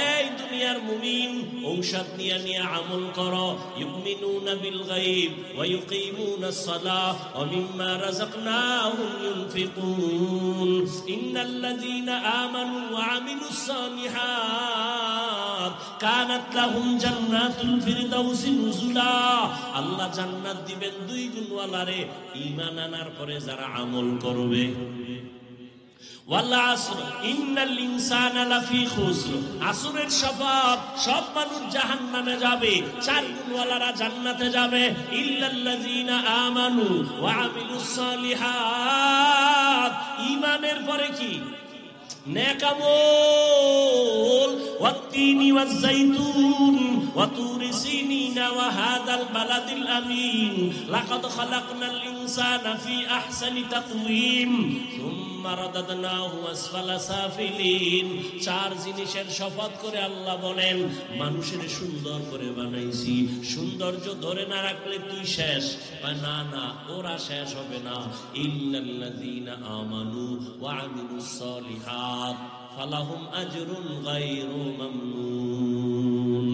এই দুনিয়ার মুমিন ঔষধ নিয়ে নিয়ে আমল করো। ইউমিনুনা বিল গায়ব ওয়া ইউকিমুনাস সালাহ ওয়া মিম্মা রাযাকনাহুম ইউনফিকুন। ইন্নাল্লাযীনা আমানু ওয়া আমিলুস সালিহাত কানাত লাহুম জান্নাতুল ফিরদাউসি নুজুলা। আল্লাহ জান্নাত দিবেন দুই গুণওয়ালারে, ঈমান আনার পরে যারা আমল করবে। ওয়াল আসর ইন্নাল ইনসানা লাফি খুসর। আসরের শপথ, সব মানুষ জাহান্নামে যাবে, চার গুণওয়ালারা জান্নাতে যাবে। ইল্লাল্লাযীনা আমানু ওয়া আমিলুস সালিহাত। ঈমানের পরে কি? নেক আমল। ওয়াত্তিনি ওয়াজ-যাইতুন ওয়া তুরি সিনিনা ওয়া হাদাল বালাদিল আমিন লাকাদ খালাকনাল ইনসানা ফি আহসানি তাকওয়িম সুম্মা রাদাদনাহু আসফালা সাফিলিন। চার জিনিসের শপথ করে আল্লাহ বলেন মানুষের সুন্দর করে বানাইছি। সৌন্দর্য ধরে না রাখলে তুই শেষ। না না, ওরা শেষ হবে না। ইল্লাল্লাযীনা আমানু ওয়া আমিলুস সালিহাত ফালাহুম আজরুন গায়রু মামনুন।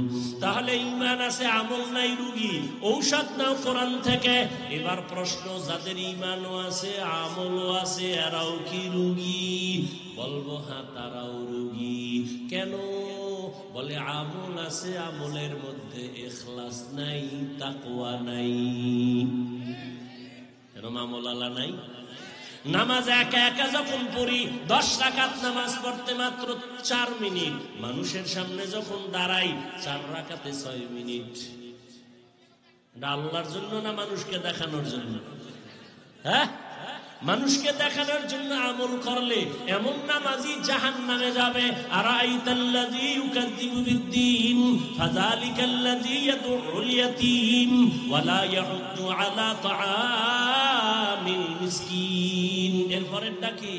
তাহলে ঈমান আছে, আমল নাই, রোগী। ঔষধ নাও কোরআন থেকে। এবার প্রশ্ন, যাদের ঈমানও আছে আমলও আছে এরাও কি রোগী? বলবো হ্যাঁ, তারাও রোগী। কেন? বলে আমল আছে, আমলের মধ্যে ইখলাস নাই, তাকওয়া নাই। এরকম আমল আলা নাই। নামাজ একা একা যখন পড়ি, 10 রাকাত নামাজ পড়তে মাত্র 4 মিনিট। মানুষের সামনে যখন দাঁড়াই 4 রাকাতে 6 মিনিট। এটা আল্লাহর জন্য না মানুষকে দেখানোর জন্য? হ্যাঁ, মানুষকে দেখানোর জন্য আমল করলে এমন নামাজি জাহান্নামে যাবে। আরাইতাল্লাযী ইউকাযযিবু বিদ্দীন ফাযালিকাল্লাযী ইয়াদউল ইয়াতীম ওয়া লা ইয়াহুদ্দু আলা তাআমিল মিসকিন। এরপরেরটা কি?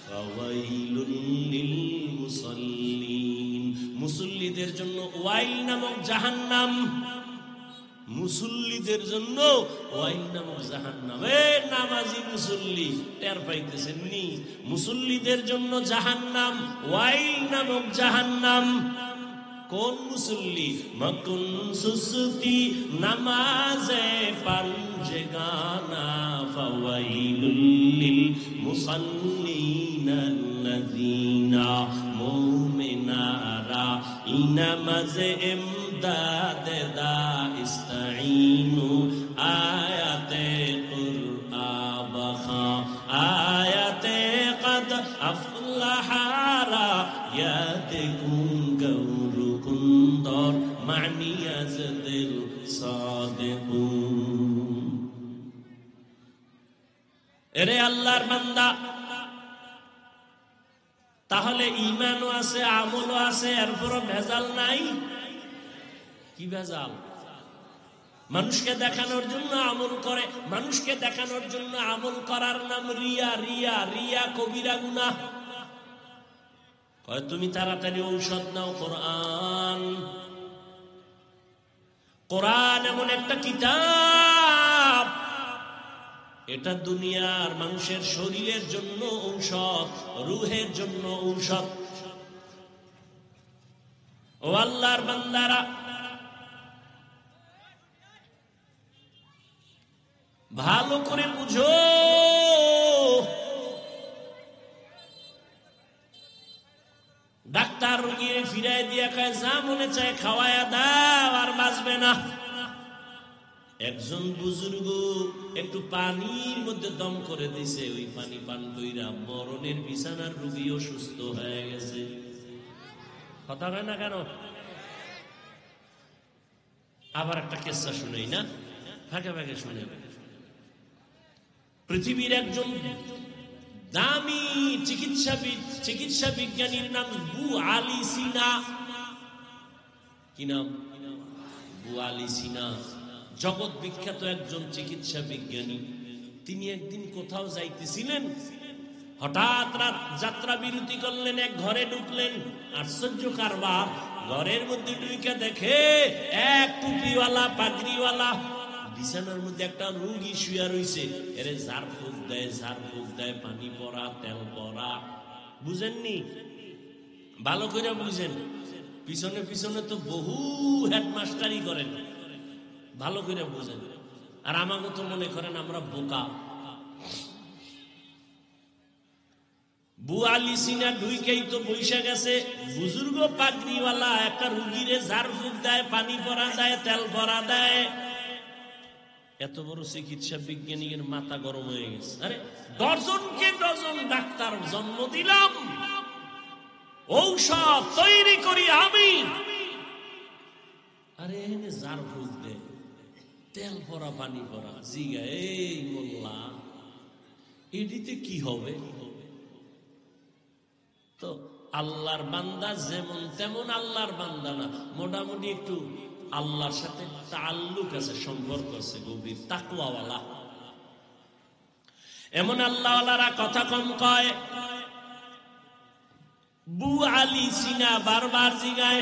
ফাওয়াইলুল লিল মুসাল্লিন। মুসল্লিদের জন্য ওয়াইল নামক জাহান্নাম। মুসল্লিদের জন্য ওয়াইল নামক জাহান্নাম। নামাজি মুসল্লি টের পাইতেছেন নি? মুসল্লিদের জন্য জাহান্নাম, ওয়াইল নামক জাহান্নাম। কোন মুসল্লি? মকুন সুসুতি নামাজে পাঞ্জেগানা ফাওয়াইলুল লিল মুসাল্লিনাল্লাযীনা মুমিনারা ইনামাজে ইমদাদে দা ইস্তাঈনু আয়াতে কুরআবাখা আয়াতে কদ আফলাহারা ইয়াতিকুম গৌরুকুন্দর মানিয়াজদিল সাদিকুন। এরে আল্লাহর বান্দা, তাহলে ঈমানও আছে, আমলও আছে, এরপরও ভেজাল নাই। কি ভেজাল? মানুষকে দেখানোর জন্য আমল করে, মানুষকে দেখানোর জন্য আমল করার নাম রিয়া। রিয়া রিয়া কবিরা গুনাহ। তুমি তাড়াতাড়ি ঔষধ নাও। কোরআন, কোরআন এমন একটা কিতাব, এটা দুনিয়ার মানুষের শরীরের জন্য ঔষধ, রুহের জন্য ঔষধ। ও আল্লাহর বান্দারা, ভালো করে বুঝো। ডাক্তার রোগীর ফিরাই দিয়া খায়, যা মনে চায় খাওয়ায়া দাও, আর বাঁচবে না। একজন বুজুর্গ একটু পানির মধ্যে দম করে দিছে, ওই পানি পান কইরা মরণের বিছানার রোগী অসুস্থ হয়ে গেছে। কথা হয় না কেন? আবার একটা কেসা শুনেই না, ভাগে ভাগে শুনে। পৃথিবীর একজন দামি চিকিৎসা বিজ্ঞানীর নাম বু আলী সিনা। কি নাম? বু আলী সিনা, জগৎ বিখ্যাত একজন চিকিৎসা বিজ্ঞানী। তিনি একদিন কোথাও যাইতেছিলেন, হঠাৎ রাত যাত্রা বিরতি করলেন, এক ঘরে ঢুকলেন। আশ্চর্য কারবার, ঘরের মধ্যে ঢুকে দেখে এক টুপিওয়ালা পাগড়িওয়ালা বিছানার মধ্যে একটা রোগী শুয়া রইছে। এরে ঝাড়ফুঁক দেয়, পানি পড়া, তেল পড়া। বুঝেননি? ভালো করে বুঝেন। পিছনে পিছনে তো বহু হেডমাস্টারি করেন, ভালো করে বুঝেন। আর আমাকে তো মনে করেন আমরা বোকা। বু আলী সিনা ঢুইকেই তো বৈশা গেছে, বুজুর্গ পাগড়িওয়ালা একটা রুগীরে ঝাড়ফুঁক দেয়, পানি পরা দেয়, তেল পরা দেয়। এত বড় চিকিৎসা বিজ্ঞানীর মাথা গরম হয়ে গেছে। আরে ডজনকে ডজন ডাক্তার জন্ম দিলাম, ঔষধ তৈরি করি আমি, আরে এনে ঝাড়ফুঁক দেয়, তেল পরা, পানি পরা। জিগা, এই মোল্লা, এটিতে কি হবে? তো আল্লাহর বান্দা যেমন তেমন আল্লাহর বান্দা না, মোটামুটি একটু আল্লাহর সাথে তাল্লুক আছে, সম্পর্ক আছে, গভীর তাকওয়াওয়ালা। এমন আল্লাহওয়ালারা কথা কম কয়। বু আলী সিনা বারবার জিগায়,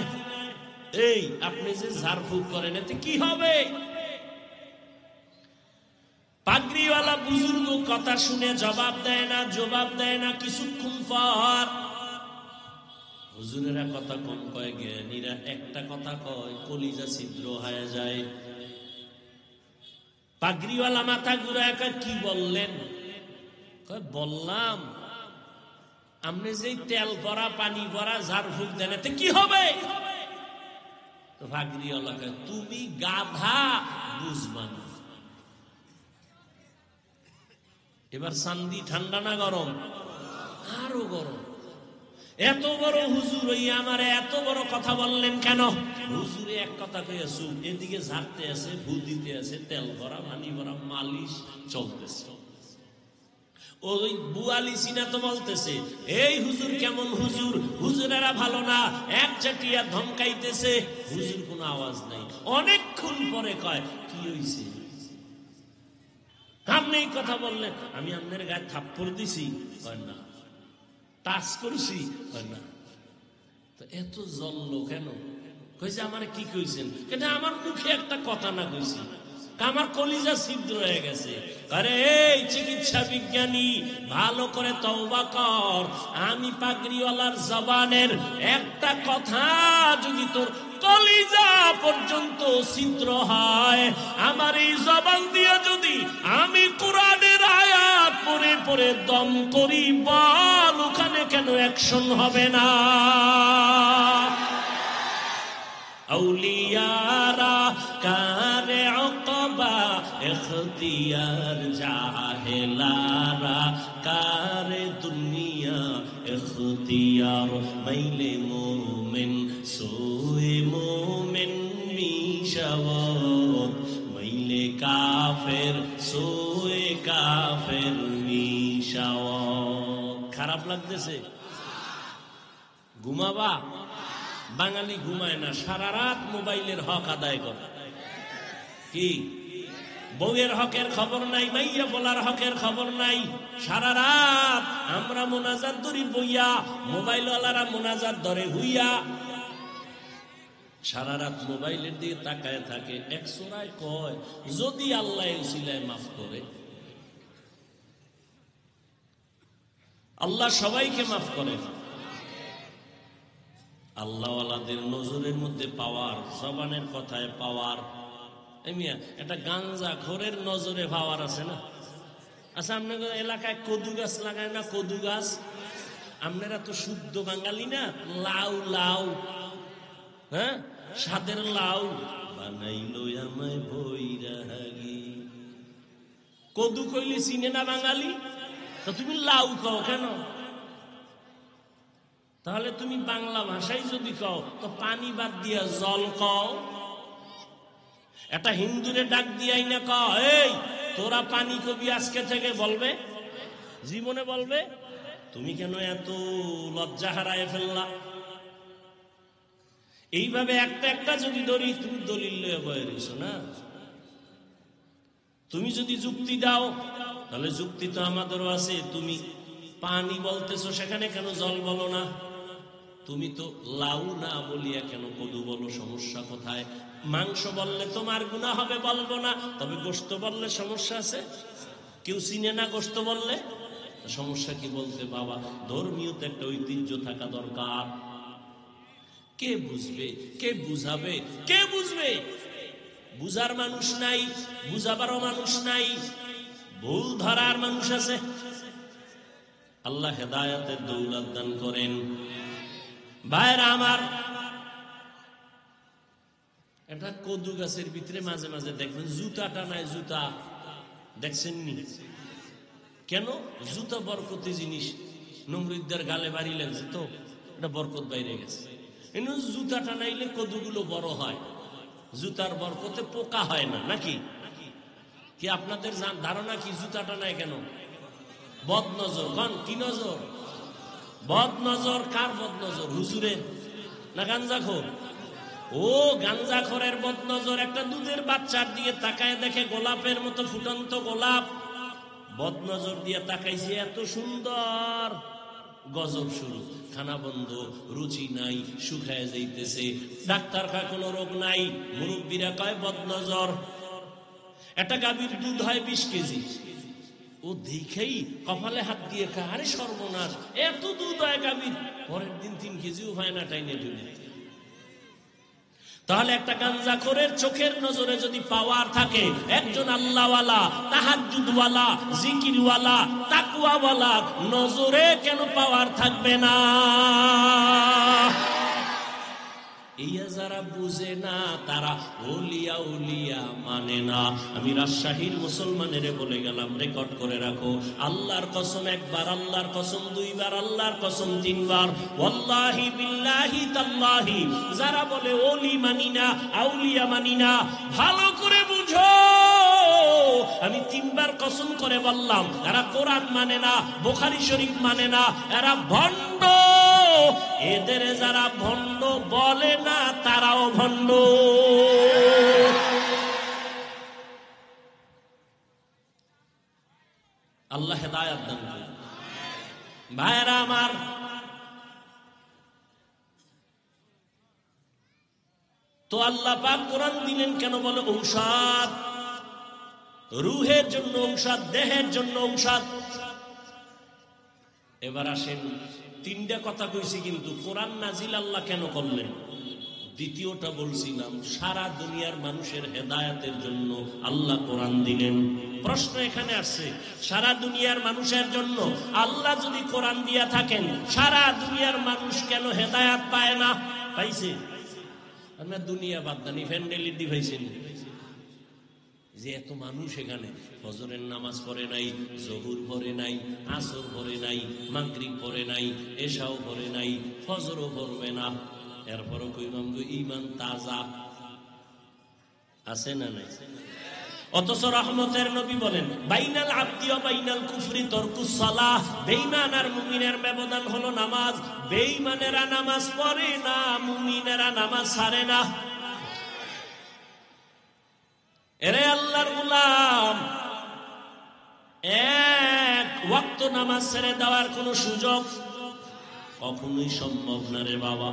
এই আপনি যে ঝাড়ফুঁক করেন এতে কি হবে? পাগড়িওয়ালা বুজুর্গ কথা শুনে জবাব দেয় না। কিছুক্ষণ পর হুজুরেরা কথা কম কয়, জ্ঞানীরা একটা কথা কয়, কলিজা ছিদ্র হয়ে যায়। পাগড়িওয়ালা মাথা ঘুরায়, কি বললেন? বললাম আপনি যে তেল ভরা, পানি ভরা ঝাড়ফুঁক দেন এতে কি হবে? তো পাগড়িওয়ালা কয়, তুমি গাধা, বুঝবা না। এবার চান্দি ঠান্ডা না গরম? আরো গরম। এত বড় হুজুর হইয়া আমার এত বড় কথা বললেন কেন? হুজুরে এক কথা কইয়াছে, এদিকে ঝাড়তে আছে, ভু দিতে আছে, তেল ভরা, পানি ভরা, মালিশ চলতেছে। ওই বু আলী সিনা তো বলতেছে, এই হুজুর কেমন হুজুর, হুজুরেরা ভালো না, এক চাটিয়া ধমকাইতেছে। হুজুর কোনো আওয়াজ নাই। অনেকক্ষণ পরে কয়, কি হইছে? আপনি এই কথা বললেন, আমি আপনার গায়ে থাপ্পড় দিছি? কয় না। টাচ করছি? কয় না। তো এত জ্বললো কেন? কইছে আমারে কি কইছেন? এটা আমার মুখে একটা কথা না কইছি, আমার কলিজা ছিদ্র হয়ে গেছে। আরে এই চিকিৎসা বিজ্ঞানী, ভালো করে তওবা কর। আমি পাগড়িওয়ালার জবানের একটা কথা যদি তোর কলিজা পর্যন্ত ছিদ্র হয়, আমার এই জবান দিয়ে যদি আমি কোরআনের আয়াত পড়ে পড়ে দম করি, বল ওখানে কেন অ্যাকশন হবে না? আউলিয়ারা কারে উকবা ইখতিয়ার, জাহেলারা কারে দুনিয়া ইখতিয়ার। মাইলে মোমেন সোয়ে মোমেন মিশাওয়াত, মাইলে কাফের সোয়ে কাফের মিশাওয়াত। খারাপ লাগতেছে? ঘুমাবা? বাঙালি ঘুমায় না, সারা রাত মোবাইলের হক আদায় করে। কি বউয়ের হকের খবর নাই, মাইয়া বলার হকের খবর নাই। সারা রাত আমরা মোনাজাত ধরি বইয়া, মোবাইলওয়ালারা মোনাজাত ধরে হুইয়া। সারা রাত মোবাইলের দিকে তাকায় থাকে। এক সূরায় কয় যদি আল্লাহ উসিলায় মাফ করে, আল্লাহ সবাইকে মাফ করে। আল্লাহওয়ালাদের নজরের মধ্যে পাওয়ার, জবানের কথায় পাওয়ার। একটা গাঞ্জা খোরের নজরে পাওয়ার আছে না? আচ্ছা, আপনাদের এলাকায় কদু গাছ লাগায় না? কদু গাছ, আপনারা তো শুদ্ধ বাঙালি না? লাউ লাউ, হ্যাঁ, সাদের লাউ বানাইলো আমায় বৈরাগী। কদু কইলে চিনে না বাঙালি, তো তুমি লাউ কও কেন? তাহলে তুমি বাংলা ভাষায় যদি কও তো পানি বাদ দিয়া জল কও। একটা হিন্দুরে ডাক দিয়াই না কও এই তোরা পানি কবি আজকে থেকে, বলবে? জীবনে বলবে? তুমি কেন এত লজ্জা হারায় ফেললা? এইভাবে একটা একটা যদি ধরি, তুমি দলিল লয়ে বয়ে রইছো না। তুমি যদি যুক্তি দাও তাহলে যুক্তি তো আমাদেরও আছে। তুমি পানি বলতেছো, সেখানে কেন জল বলো না? তুমি তো লাউ না বলিয়া কেন কদু বলো? সমস্যা কোথায়? মাংস বললে তোমার গুনাহ হবে, বলবো না। তবে গোশত বললে সমস্যা আছে? কেউ চিনে না গোশত বললে সমস্যা কি? বলতে বাবা, ধর্মীয়তে একটা ঐতিহ্য থাকা দরকার। কে বুঝবে? কে বুঝাবে? কে বুঝবে? বুঝার মানুষ নাই, বুঝাবারও মানুষ নাই, ভুল ধরার মানুষ আছে। আল্লাহ হেদায়েতের দৌলত দান করেন। ভাইরা আমার, একটা কদু গাছের ভিতরে মাঝে মাঝে দেখবেন জুতা টানায়। জুতা দেখছেন নি? কেন? জুতা বরকতি জিনিস, নমরুদ্দার গালে বাড়ি লাগছে তো এটা বরকত বাইরে গেছে। জুতা টানাইলে কদুগুলো বড় হয়, জুতার বরকতে পোকা হয় না নাকি? কি আপনাদের ধারণা কি জুতা টানায় কেন? বদ নজর। কন কি নজর? বদ নজর। কার বদ নজর? হুজুরের না গাঞ্জাখোর? ও গাঞ্জাখোরের বদ নজর। একটা দুধের বাচ্চার দিয়ে তাকায় দেখে গোলাপের মতো ফুটন্ত গোলাপ, বদ নজর দিয়ে তাকাইছে, এত সুন্দর, গজব শুরু। খানা বন্ধ, রুচি নাই, শুকায় যাইতেছে। ডাক্তার কয় কোনো রোগ নাই, মুরব্বীরা কয় বদ নজর। একটা গাভীর দুধ হয় 20 কেজি, ও দেখেই কপালে হাত দিয়ে খায়, আরে সর্বনাশ, এত দুধ হয় গাভীর। পরের দিন 3 কেজিও হয় না, টাইনে টুনে। তাহলে একটা গাঞ্জাখোরের চোখের নজরে যদি পাওয়ার থাকে, একজন আল্লাহওয়ালা, তাহাজ্জুদওয়ালা, জিকিরওয়ালা, তাকওয়াওয়ালা নজরে কেন পাওয়ার থাকবে না? ইয়া যারা বুঝে না তারা ওলিয়া উলিয়া মানে না। আমি রাজশাহীর মুসলমানেরে বলে গেলাম, রেকর্ড করে রাখো, আল্লাহর কসম একবার, আল্লাহর কসম দুইবার, আল্লাহর কসম 3 বার, ওয়াল্লাহি বিল্লাহি তাল্লাহি, যারা বলে ওলি মানি না, আউলিয়া মানি না, ভালো করে বুঝো, আমি 3 বার কসম করে বললাম, এরা কোরআন মানে না, বুখারী শরীফ মানে না, এরা ভণ্ড। এদের যারা ভণ্ড বলে না তারাও ভণ্ড। আল্লাহ হেদায়েত দান করুন। ভাইরা আমার, তো আল্লাহ পাক কোরআন দিলেন কেন? বলে ঔষধ, রুহের জন্য ঔষধ, দেহের জন্য ঔষধ। এবার আসেন, তিনটা কথা কইছি, কিন্তু কোরআন নাজিল আল্লাহ কেন করলেন? দ্বিতীয়টা বলছিলাম, সারা দুনিয়ার মানুষের হেদায়েতের জন্য আল্লাহ কোরআন দিলেন। প্রশ্ন এখানে আসছে, সারা দুনিয়ার মানুষের জন্য আল্লাহ যদি কোরআন দিয়া থাকেন, সারা দুনিয়ার মানুষ কেন হেদায়েত পায় না? পাইছে? আমরা দুনিয়া বাদ দানি ফ্যান্ডেলি দিভাইছেন যে এত মানুষ এখানে ফজরের নামাজ পড়ে নাই, জহুর পড়ে নাই, আসর পড়ে নাই, মাগরিব পড়ে নাই, এশাও পড়ে নাই, ফজরও পড়বে না, এরপরও কইলাম গো ঈমান তাজা আছে না নাই? অথচ রহমতের নবী বলেন বাইনাল আবদি ওয়া বাইনাল কুফরি তারকুস সালাহ, বেঈমান আর মুমিনের ব্যবধান হলো নামাজ। বেঈমানেরা নামাজ পড়ে না, মুমিনেরা নামাজ ছাড়ে না। এরে আল্লাহর গোলাম, এক ওয়াক্ত নামাজ ছেড়ে দেওয়ার কোন সুযোগ কখনোই সম্ভব না রে বাবা।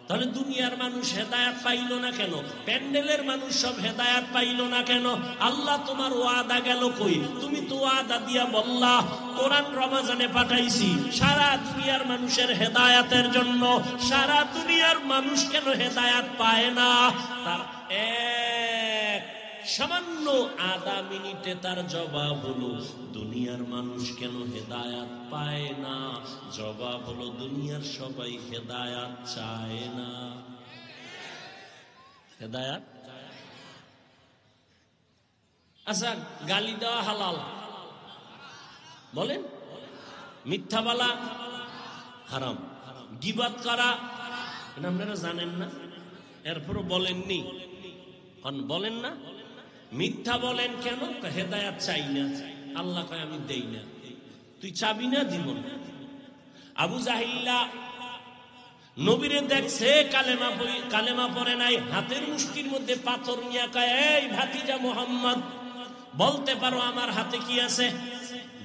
তাহলে দুনিয়ার মানুষ হেদায়েত পাইল না কেন? প্যান্ডেলের মানুষ সব হেদায়েত পাইল না কেন? আল্লাহ তোমার ওয়াদা গেল কই? তুমি তো ওয়াদা দিয়া বললা কোরআন রমজানে পাঠাইছি সারা দুনিয়ার মানুষের হেদায়েতের জন্য। সারা দুনিয়ার মানুষ কেন হেদায়েত পায় না? তার এক সামান্য আধা মিনিটে তার জবাব হলো দুনিয়ার মানুষ কেন হেদায়াত পায় না? জবাব হলো দুনিয়ার সবাই হেদায়াত চায় না। হেদায়াত, আচ্ছা গালি দেওয়া হালাল বলেন, মিথ্যা বলা হারাম, গীবত করা আপনারা জানেন না, এরপরও বলেননি, বলেন না। মিথ্যা বলেন কেন? হেদায়াত চাই না। আল্লাহ কয় আমি দেই না। তুই চাবি না, দিব না। আবু জাহিল্লা নবীরে দেখছে কালেমা পড়ে নাই, হাতের মুষ্টির মধ্যে পাথর নিয়ে কয় এই ভাতিজা মুহাম্মদ বলতে পারো আমার হাতে কি আছে?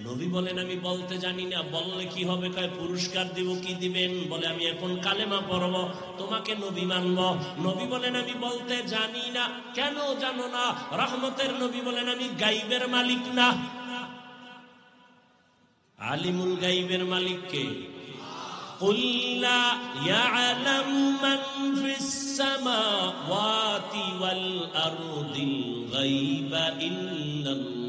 নবী বলেন আমি বলতে জানি না। বললে কি হবে? কয় পুরস্কার দিব। কি দিবেন? বলে আমি এখন কালেমা পড়ব, তোমাকে নবী মানব। নবী বলেন আমি বলতে জানি না। কেন জানো না? রহমতের নবী বলেন আমি গাইবের মালিক না। আলিমুল গাইবের মালিক কে? কুল লা ইয়ালামু মান ফিস সামাওয়াতি ওয়াল আরদিল গায়বা ইল্লাল্লাহ।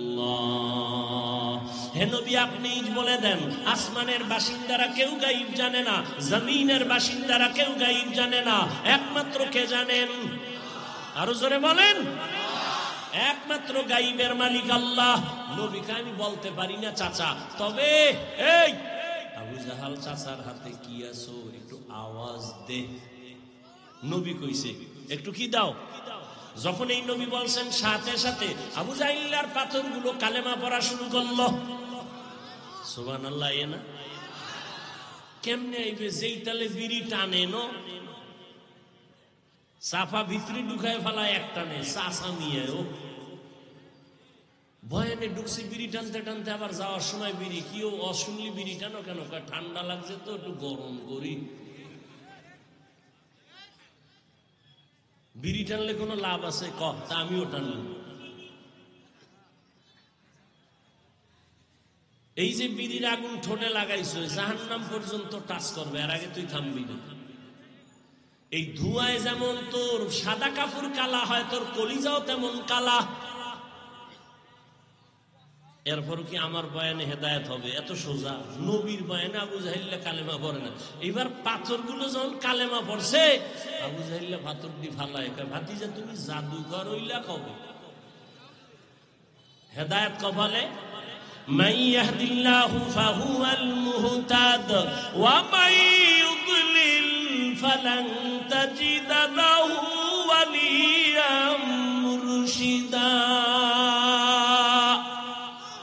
হে নবী আপনি বলে দেন আসমানের বাসিন্দারা কেউ গায়ব জানে না, জমিনের বাসিন্দারা কেউ গায়ব জানে না, একমাত্র কে জানেন? আরো জোরে বলেন। একমাত্র গায়বের মালিক আল্লাহ। নবীকে আমি বলতে পারি না চাচা, তবে এই আবু জাহাল চাচার হাতে কি আছো একটু আওয়াজ দে। নবী কইছে একটু কি দাও। যখন এই নবী বলছেন সাথে সাথে আবু জাহিল্লার পাথরগুলো কালেমা পড়া শুরু করলো। সুবহানাল্লাহ। না কেমনে আইবে? যেই তালে বিড়ি টানে ন সাফা ভিতরে ঢুকায় ফেলায় এক টানে চাষামিয়ে বয়ানে ঢুকছি বিড়ি টানতে টানতে, আবার যাওয়ার সময় বিড়ি কি অশুনলি বিড়ি টানো কেন? ঠান্ডা লাগছে তো একটু গরম করি। বিড়ি টানলে কোনো লাভ আছে? তা আমিও টানলাম। এই যে বিড়ির আগুন ঠোঁটে লাগাইছো, জাহান্নাম পর্যন্ত টাচ করবে, এর আগে তুই থামবি না। এই ধোঁয়ায় যেমন তোর সাদা কাপড় কালা হয়, তোর কলিজাও তেমন কালা। এরপর কি আমার বয়ানে হেদায়েত হবে? এত সোজা। নবীর বয়ানে আবু জাহিল্লা কালেমা পড়ে না। এবার পাথরগুলো যখন কালেমা পড়ছে, আবু জাহিল্লা পাথর দি ফালায়, ভাতিজা তুমি জাদুঘর হইলা কবে? হেদায়েত কপালে। মান ইয়াহদিল্লাহু ফাহুয়াল মুহতাদ ওয়া মান ইউদ্লিল ফালান তাজিদা লাহু ওয়ালিয়াম মুরশিদা।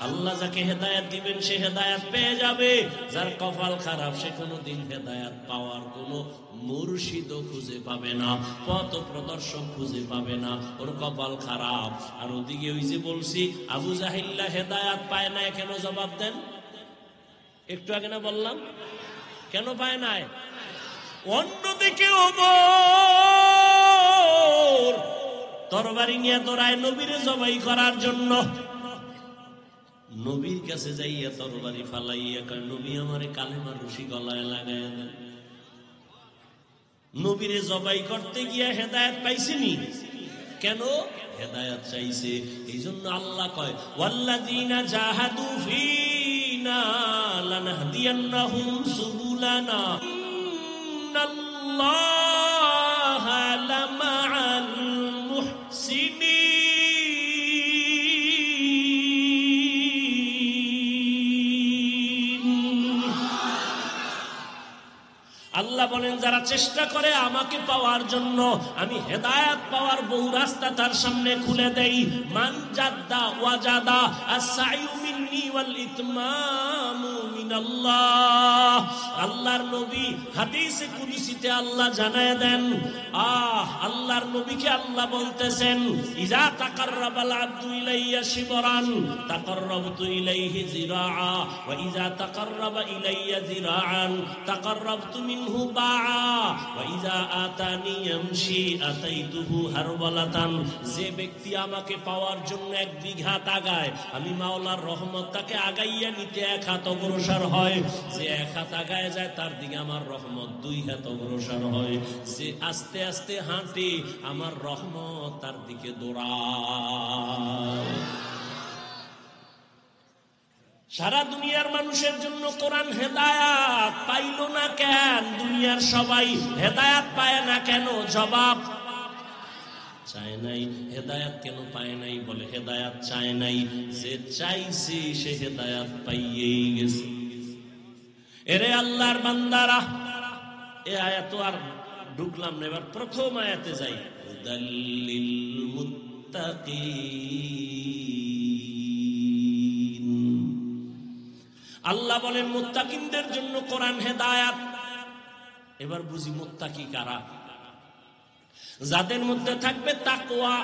আল্লাহ যাকে হেদায়েত দিবেন সে হেদায়েত পেয়ে যাবে, যার কপাল খারাপ সে কোনোদিন হেদায়েত পাওয়ার কোনো মুর্শিদও খুঁজে পাবে না, পথ প্রদর্শক খুঁজে পাবে না, ওর কপাল খারাপ। আর ওদিকে ওই যে বলছি আবু জাহিল্লা হেদায়েত পায় না, কেন? জবাব দেন। একটু আগে না বললাম কেন পায় না? অন্যদিকে ওমর তরবারি নিয়ে দৌড়ায় নবীরে জবাই করার জন্য। নবীর কাছে যাইয়া তরবারি ফালাইয়া কয়, নবী আমারে কালেমার রশি গলায় লাগাইয়া দেন। নবীরে জবাই করতে গিয়া হেদায়েত পাইছিনি কেন? হেদায়েত চাইছে। এই জন্য আল্লাহ কয়, ওয়াল্লাযীনা জাহাদু ফীনা লানাহদিয়ান্নাহুম সুবুলানা ইন্নাল্লাহা লামাআল মুহসিনিন। আল্লাহ বলেন, যারা চেষ্টা করে আমাকে পাওয়ার জন্য, আমি হেদায়েত পাওয়ার বহু রাস্তা তার সামনে খুলে দেই। মান জাদ্দা ওয়াজাদা আস-সাইয়ু মিন্নি ওয়াল ইতমামু মিনাল্লাহ। আল্লাহর নবী হাদিসে কুদসিতে আল্লাহ জানায় দেন, আল্লাহর নবীকে আল্লাহ বলতেছেন, ইজা তাকাররাবাল আবদু ইলাইয়া শিবরান তাকাররাবতু ইলাইহি জিরাআ ওয়া ইজা তাকাররাবা ইলাইয়া জিরাআন তাকাররাবতু মিনহু বাআ ওয়া ইজা আতানি ইয়ামশি আতাইতুহু হারওয়ালাতান। যে ব্যক্তি আমাকে পাওয়ার জন্য 1 বিঘা আগায়, আমি মাওলার রহমত তাকে আগাইয়া নিতে 1 হাত অগ্রসর হয়। যে 1 হাত আগায় যায়, তার দিকে আমার রহমত 2 হাত অগ্রসর হয়। যে আস্তে আস্তে হাঁটে, আমার রহমত তার দিকে দৌড়ায়। সারা দুনিয়ার মানুষের জন্য কোরআন হেদায়াত পাইল না কেন? দুনিয়ার সবাই হেদায়াত পায় না কেন? জবাব, চায় নাই। হেদায়াত কেন পায় নাই? বলে হেদায়াত চায় নাই। যে চাইছে সে হেদায়াত পাইয়েই গেছে। এরে আল্লাহর বান্দারা, এ আয়াত আর ঢুকলাম না, এবার প্রথম আয়াতে যাই। হুদাল্লিল মুত্তাকিন। আল্লাহ বলেন মুত্তাকিনদের জন্য কোরআন হেদায়াত। এবার বুঝি মুত্তাকি কারা? যাদের মধ্যে থাকবে তাকওয়া।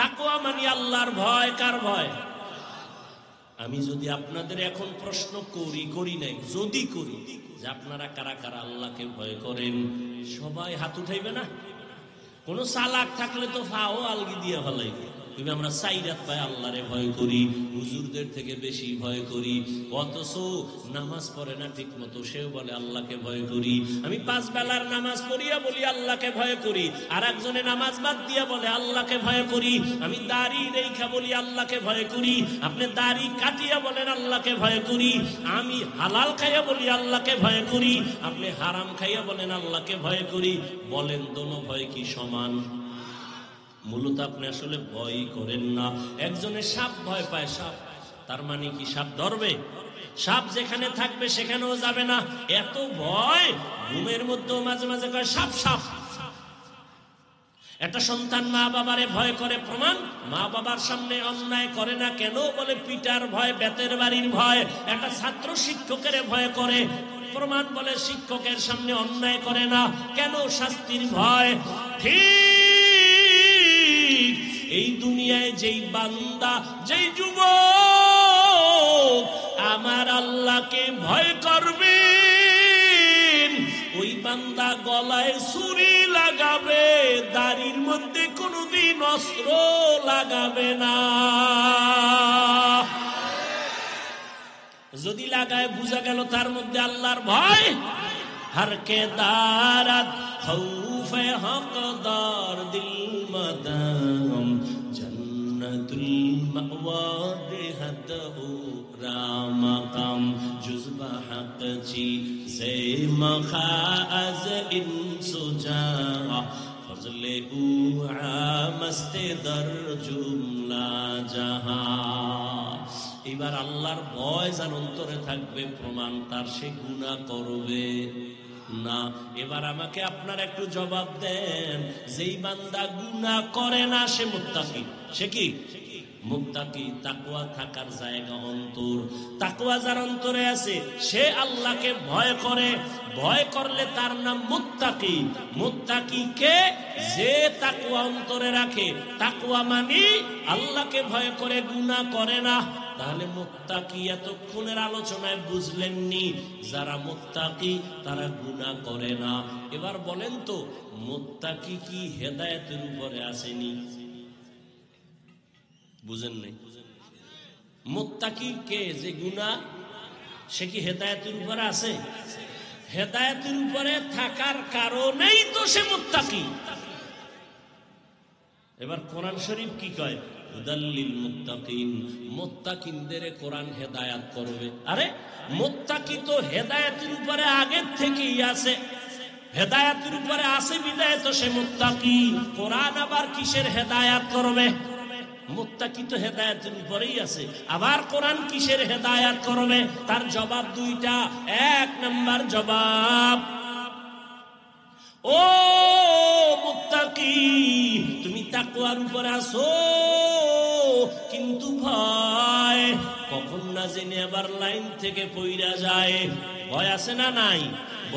তাকওয়া মানে আল্লাহর ভয়। কার ভয়? আমি যদি আপনাদের এখন প্রশ্ন করি নাই, যদি করি যে আপনারা কারা কারা আল্লাহকে ভয় করেন, সবাই হাত উঠাইবে না? কোন চালাক থাকলে তো ফাও আলগি দিয়ে ফেলাইবে। আমরা 4 রাত পায় আল্লাহরে ভয় করি, হুজুরদের থেকে বেশি ভয় করি, অথচ নামাজ পড়ে না ঠিক মতো, সেও বলে আল্লাহকে ভয় করি। আমি 5 বেলার নামাজ পড়িয়া বলি আল্লাহকে ভয় করি, আর একজনে নামাজ বাদ দিয়া বলে আল্লাহকে ভয় করি। আমি দাড়ি রেখা বলি আল্লাহকে ভয় করি, আপনি দাড়ি কাটিয়া বলেন আল্লাহকে ভয় করি। আমি হালাল খাইয়া বলি আল্লাহকে ভয় করি, আপনি হারাম খাইয়া বলেন আল্লাহকে ভয় করি। বলেন দোনো ভয় কি সমান? মূলত আপনি আসলে ভয় করেন না। একজনে সাপ ভয় পায়, সাপ, তার মানে কি সাপ ধরবে? সাপ যেখানে থাকবে সেখানেও যাবে না, এত ভয়। ঘুমের মধ্যেও মাঝে মাঝে কয় সাপ সাপ। একটা সন্তান মা বাবারে ভয় করে, প্রমাণ মা বাবার সামনে অন্যায় করে না কেন? বলে পিটার ভয়, বেতের বাড়ির ভয়। একটা ছাত্র শিক্ষকের ভয় করে, প্রমাণ বলে শিক্ষকের সামনে অন্যায় করে না কেন? শাস্তির ভয়। ঠিক এই দুনিয়ায় যেই বান্দা, যেই যুবক আমার আল্লাহকে ভয় করবে, ওই বান্দা গলায় ছুরি লাগাবে, দাড়ির মধ্যে কোনোদিন অস্ত্র লাগাবে না। যদি লাগায় বুঝা গেল তার মধ্যে আল্লাহর ভয়। হরকে দারাত খৌফে হকদার দিল মদাম জন্নতুল মাওয়া রেহত ও রামাকাম জুজবা হক জি সে মখাজ ইনসুজা ফজলে উ আমস্তে দর জুমলা জাহান। এবার আল্লাহর ভয় যার অন্তরে থাকবে, প্রমাণ তার সে গুনাহ করবে না। এবার আমাকে আপনার একটু জবাব দেন, যেই বান্দা গুনাহ করে না সে মুত্তাকি। সে কি মুত্তাকি? তাকওয়া থাকার জায়গা অন্তর। তাকওয়া যার অন্তরে আছে সে আল্লাহকে ভয় করে। ভয় করলে তার নাম মুত্তাকি। মুত্তাকি কে? যে তাকওয়া অন্তরে রাখে। তাকওয়া মানে আল্লাহকে ভয় করে, গুনাহ করে না। তাহলে মুত্তাকি এতক্ষণের আলোচনায় বুঝলেননি, যারা মুত্তাকি তারা গুনাহ করে না। এবার বলেন তো, মুত্তাকি কি হেদায়েতের উপরে আসেনি? বুঝেন নাই? মুত্তাকি কে? যে গুনাহ, সে কি হেদায়েতের উপরে আছে? হেদায়েতের উপরে থাকার কারণেই তো সে মুত্তাকি। এবার কোরআন শরীফ কি কয়? হুদাল্লিল মুত্তাকিন, মুত্তাকিনদের কোরআন হেদায়েত করবে। আরে মুত্তাকি তো হেদায়েতের উপরে আগের থেকেই আছে, হেদায়েতের উপরে আছে বিধায় তো সে মুত্তাকি। কোরআন আবার কিসের হেদায়েত করবে? মুত্তাকি তো হেদায়েতের উপরেই আছে, আবার কোরআন কিসের হেদায়েত করবে? তার জবাব দুইটা। এক নাম্বার জবাব, ও মুত্তাকি, তুমি তাকওয়ার উপর আছো, কিন্তু ভয় কখন না জেনে আবার লাইন থেকে পইরা যায়। ভয় আছে না নাই?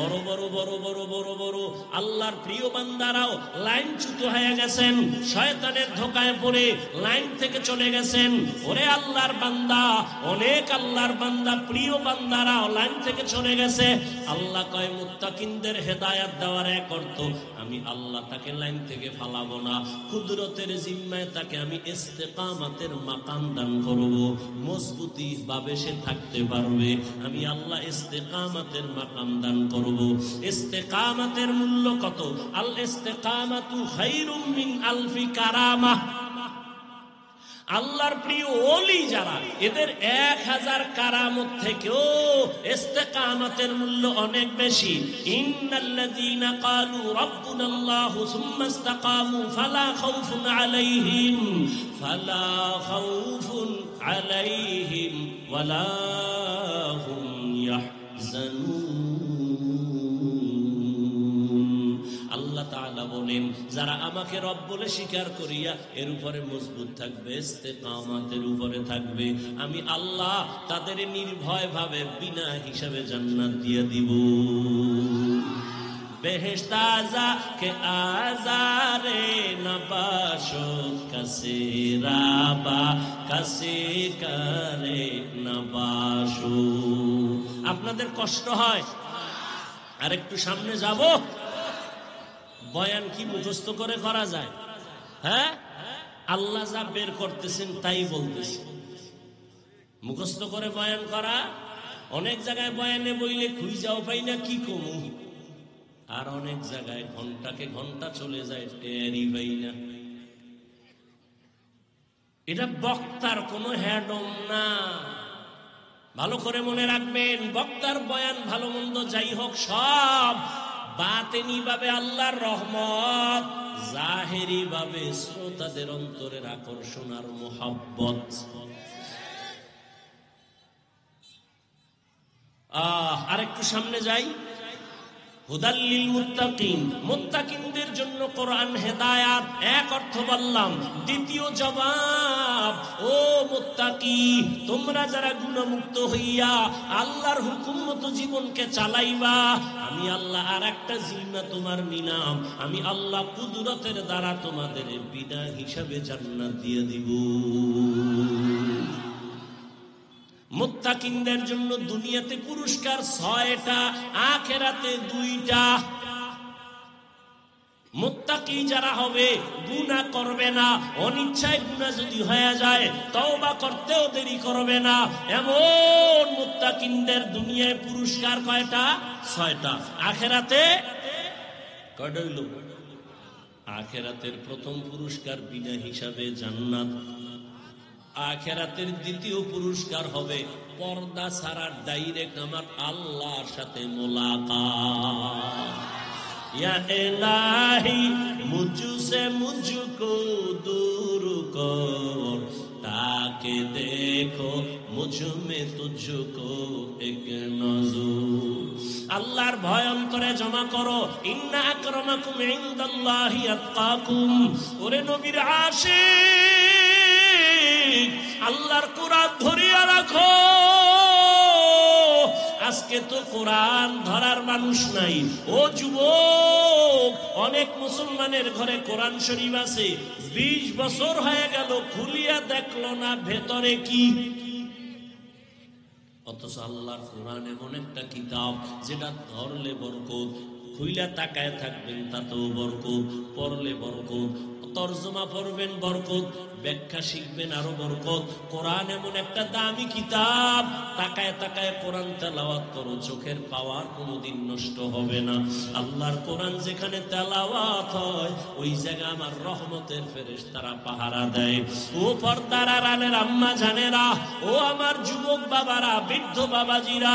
বড় বড় বড় বড় বড় বড় আল্লাহর প্রিয় বান্দারাও লাইনচ্যুত হয়ে গেছেন, শয়তানের ধোঁকায় পড়ে লাইন থেকে চলে গেছেন। ওরে আল্লাহর বান্দা, অনেক আল্লাহর বান্দা, প্রিয় বান্দারাও লাইন থেকে চলে গেছে। আল্লাহ কয় মুত্তাকিনদের হেদায়েত দেওয়ার এক অর্থ, আমি আল্লাহ তাকে লাইন থেকে ফালাবো না, কুদরতের জিম্মায় তাকে আমি ইস্তেকামাতের মাকাম দান করব, মজবুতি ভাবে সে থাকতে পারবে। আমি আল্লাহ ইস্তেকামাতের মাকাম দান করব। ইস্তেকামাতের মূল্য কত? আল ইস্তেকামাতু খায়রুম মিন আলফি কারামাহ। আল্লাহর প্রিয় ওলি যারা, এদের 1000 কারামত থেকেও ইস্তেকামাতের মূল্য অনেক বেশি। ইন্নাল্লাযীনা ক্বালু রাব্বুনাল্লাহু সুম্মা ইসতাকামু ফালা খাউফুন আলাইহিম ওয়ালা হুম ইয়াহজানুন। আল্লাহ তাআলা বলেন, যারা আমাকে রব বলে স্বীকার করিয়া এর উপরে মজবুত থাকবে, ইস্তেকামাতের উপরে থাকবে, আমি আল্লাহ তাদের নির্ভয় ভাবে বিনা হিসাবে জান্নাত দিয়ে দিব। বেহেশত আযা কে আজারে নবাশো কাসে রাবা কাসে করে নবাশো। আপনাদের কষ্ট হয়? আর একটু সামনে যাব। বয়ান কি মুখস্থ করে করা যায়? হ্যাঁ, আল্লাহ যা বের করতেছেন তাই বলতেছে। মুখস্থ করে বয়ান করা, অনেক জায়গায় বয়ানে বইলে খুঁজাও পাই না কি কমু, আর অনেক জায়গায় ঘন্টাকে ঘন্টা চলে যায়, টেরই পাই না। এটা বক্তার কোনো হ্যাডম না, ভালো করে মনে রাখবেন। বক্তার বয়ান ভালো মন্দ যাই হোক, সব বাতেনি ভাবে আল্লাহর রহমত, জাহেরি ভাবে শ্রোতাদের অন্তরের আকর্ষণ আর মোহাব্বত। আরেকটু সামনে যাই। হুদাল্লিল মুত্তাকিন, মুত্তাকিনদের জন্য কোরআন হেদায়াত, এক অর্থ বললাম। দ্বিতীয় জবাব, ও মুত্তাকি, তোমরা যারা গুণমুক্ত হইয়া আল্লাহর হুকুম মতো জীবনকে চালাইবা, আমি আল্লাহ আর একটা জিম্মা তোমার নিলাম, আমি আল্লাহ কুদরতের দ্বারা তোমাদের বিনা হিসাবে জান্নাত দিয়ে দিব। মুত্তাকিনদের জন্য দুনিয়াতে পুরস্কার 6টা, আখিরাতে 2টা। মুত্তাকি যারা হবে, গুনাহ করবে না, অনিচ্ছায় গুনাহ যদি হয়ে যায় তওবা করতেও দেরি করবে না, এমন মুত্তাকিনদের দুনিয়ায় পুরস্কার কয়টা? 6টা। আখিরাতে কয়টা হইল? আখিরাতের প্রথম পুরস্কার বিনা হিসাবে জান্নাত। আখিরাতের দ্বিতীয় পুরস্কার হবে পর্দা ছাড়া ডাইরেক্ট আমার আল্লাহর সাথে মোলাকাত। ইয়া ইলাহি মুঝসে মুঝকো দূর কর, তাকে দেখো মুঝ মে তুঝকো এক নজর। আল্লাহর ভয় অন্তরে জমা করো। ইন্না আকরামাকুম ইনদাল্লাহি আতকাকুম। ওরে নবীর আশিক, আল্লাহর কোরআন ধরিয়া রাখো। আজকে তো কোরআন ধরার মানুষ নাই। ও যুবক, অনেক মুসলমানের ঘরে কোরআন শরীফ আছে, 20 বছর হয়ে গেল, খুলিয়া দেখলো না ভেতরে কি। অথচ আল্লাহর কোরআন এমন একটা কিতাব যেটা ধরলে বরকত, খুইলা তাকায় থাকবেন তাতেও বরকত, পড়লে বরকত, তরজমা পড়বেন বরকত, ব্যাখ্যা শিখবেন আরো বরকত। কোরআন এমন একটা দামি কিতাব, তাকায় তাকায় কোরআন তেলাওয়াত করো, চোখের পাওয়ার কোনোদিন নষ্ট হবে না। আল্লাহর কোরআন যেখানে তেলাওয়াত হয় ওই জায়গা আমার রহমতের ফেরেশতারা পাহারা দেয়। ও পর্দার আড়ালের আম্মা জানেরা, ও আমার যুবক বাবারা, বৃদ্ধ বাবাজিরা,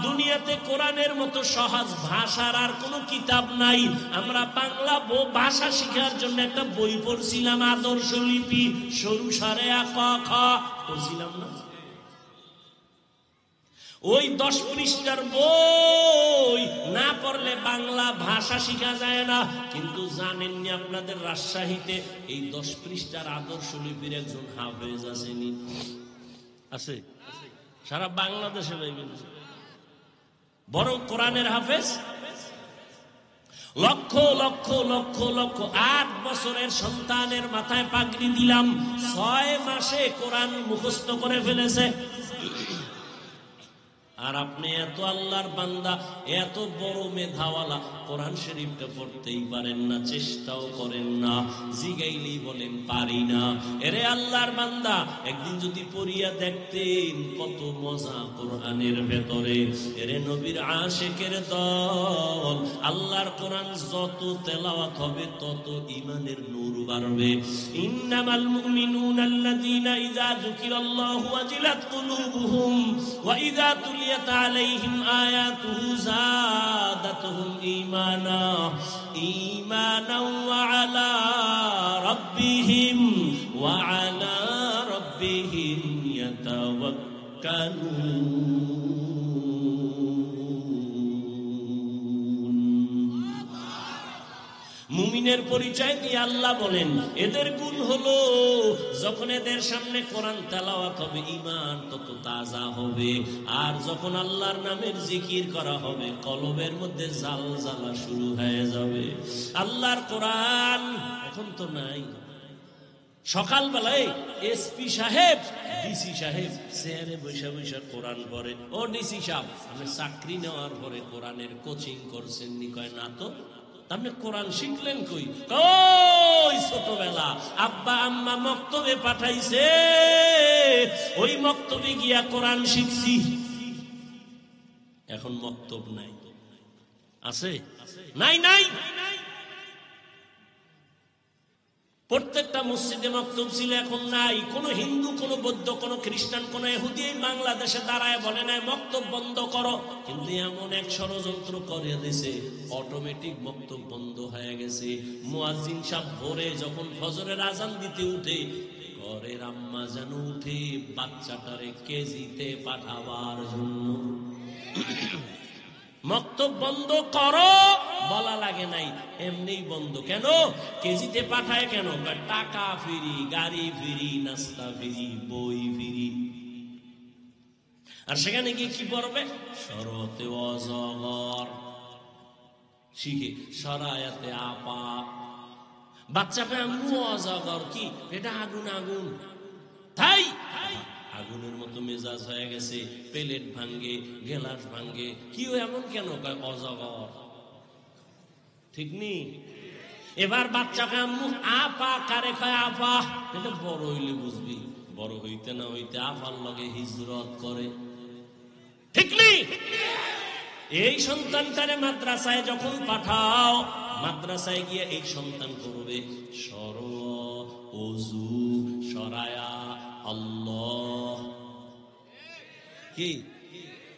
দুনিয়াতে কোরআনের মতো সহজ ভাষার আর কোনো কিতাব নাই। আমরা বাংলা ভাষা শেখার জন্য একটা বই পড়ছিলাম, আদর্শ লিপি, সরু সারে আ ক খ পড়ছিলাম না? ওই 10 পৃষ্ঠার বই না পড়লে বাংলা ভাষা শেখা যায় না। কিন্তু জানেননি আপনাদের রাজশাহীতে এই 10 পৃষ্ঠার আদর্শ লিপির একজন হাফেজ আসেনি? আছে, সারা বাংলাদেশে বরং কোরআনের হাফেজ লক্ষ লক্ষ লক্ষ লক্ষ। 8 বছরের সন্তানের মাথায় পাগড়ি দিলাম, 6 মাসে কোরআন মুখস্থ করে ফেলেছে। আর আপনি এত আল্লাহর বান্দা, এত বড় মেধাওয়ালা, কোরআন শরীফটা পড়তেই পারেন না, চেষ্টাও করেন না, জিগাইলেই বলেন পারি না। এরে আল্লাহর বান্দা, একদিন যদি পড়িয়া দেখতেন কত মজা কোরআনের ভেতরে। এরে নবীর আশিকের দল, আল্লাহর কোরআন যত তেলাওয়াত হবে তত ঈমানের নূর বাড়বে। ইন্নামাল মুমিনুনা আল্লাযীনা ইযা যুকিরাল্লাহু ওয়াজিলাত কুলুবুহুম ওয়া ইযা তুলিয়াত আলাইহিম আয়াতুহু যাদাতুহুম ঈমানা ওয়া আলা রাব্বিহিম ইয়াতাওয়াক্কালুন। মুমিনের পরিচয় দিয়ে আল্লাহ বলেন এদের গুণ হলো যখন এদের সামনে কোরআন তেলাওয়াত হবে ঈমান তত তাজা হবে। আর যখন আল্লাহর নামের জিকির করা হবে কলবের মধ্যে জালজালা শুরু হয়ে যাবে। আল্লাহর কোরআন এখন তো নাই। সকালবেলায় এসপি সাহেব, ডিসি সাহেব চেয়ারে বসে বসে কোরআন পড়ে। ও ডিসি সাহেব, আপনি চাকরি নেওয়ার পরে কোরআনের কোচিং করছেন নি? কয় না তো। আপনি কোরআন শিখলেন কই? ওই ছোটবেলা আব্বা আম্মা মক্তবে পাঠাইছে, ওই মক্তবে গিয়া কোরআন শিখছি। এখন মক্তব নাই, আছে? নাই নাই। প্রত্যেকটা মসজিদে মক্তব ছিল, এখন নাই। কোন হিন্দু, কোন বৌদ্ধ, কোন খ্রিস্টান, কোন ইহুদি বাংলাদেশে দাঁড়ায় বলে নাই মক্তব বন্ধ করো। কিন্তু এমন এক ষড়যন্ত্র করে দিয়েছে, অটোমেটিক মক্তব বন্ধ হয়ে গেছে। মুয়াজ্জিন সাহেব ভোরে যখন ফজরের আজান দিতে উঠে, ঘরের আম্মা যেন উঠে বাচ্চাটারে কেজিতে পাঠাবার জন্য। মক্তব বন্ধ করো বলা লাগে নাই, এমনি বন্ধ। কেন? কেজিতে পাঠায় কেন? টাকা ফ্রি, গাড়ি ফ্রি, নাস্তা ফ্রি, বই ফ্রি। আর সেখানে গিয়ে কি পড়বে? শরতে অজগর শিখে, সরায়াতে আপা। বাচ্চাকে আম্মু অজগর কি? এটা আগুন আগুন। তাই আগুনের মতো মেজাজ হয়ে গেছে, প্লেট ভাঙ্গে, গেলাস ভাঙ্গে। কি এমন কেন? অজগর। ঠিক নি? এবার বাচ্চাকে আম্মু আপা কারে কয়? আপা। এটা বড় হইলে বুঝবি, বড় হইতে না হইতে আপার লগে হিজরত করে। ঠিক নি? এই সন্তানটারে মাদ্রাসায় যখন পাঠাও, মাদ্রাসায় গিয়ে এই সন্তান করবে সর, ওযু, সরায়া, আল্লাহ। কি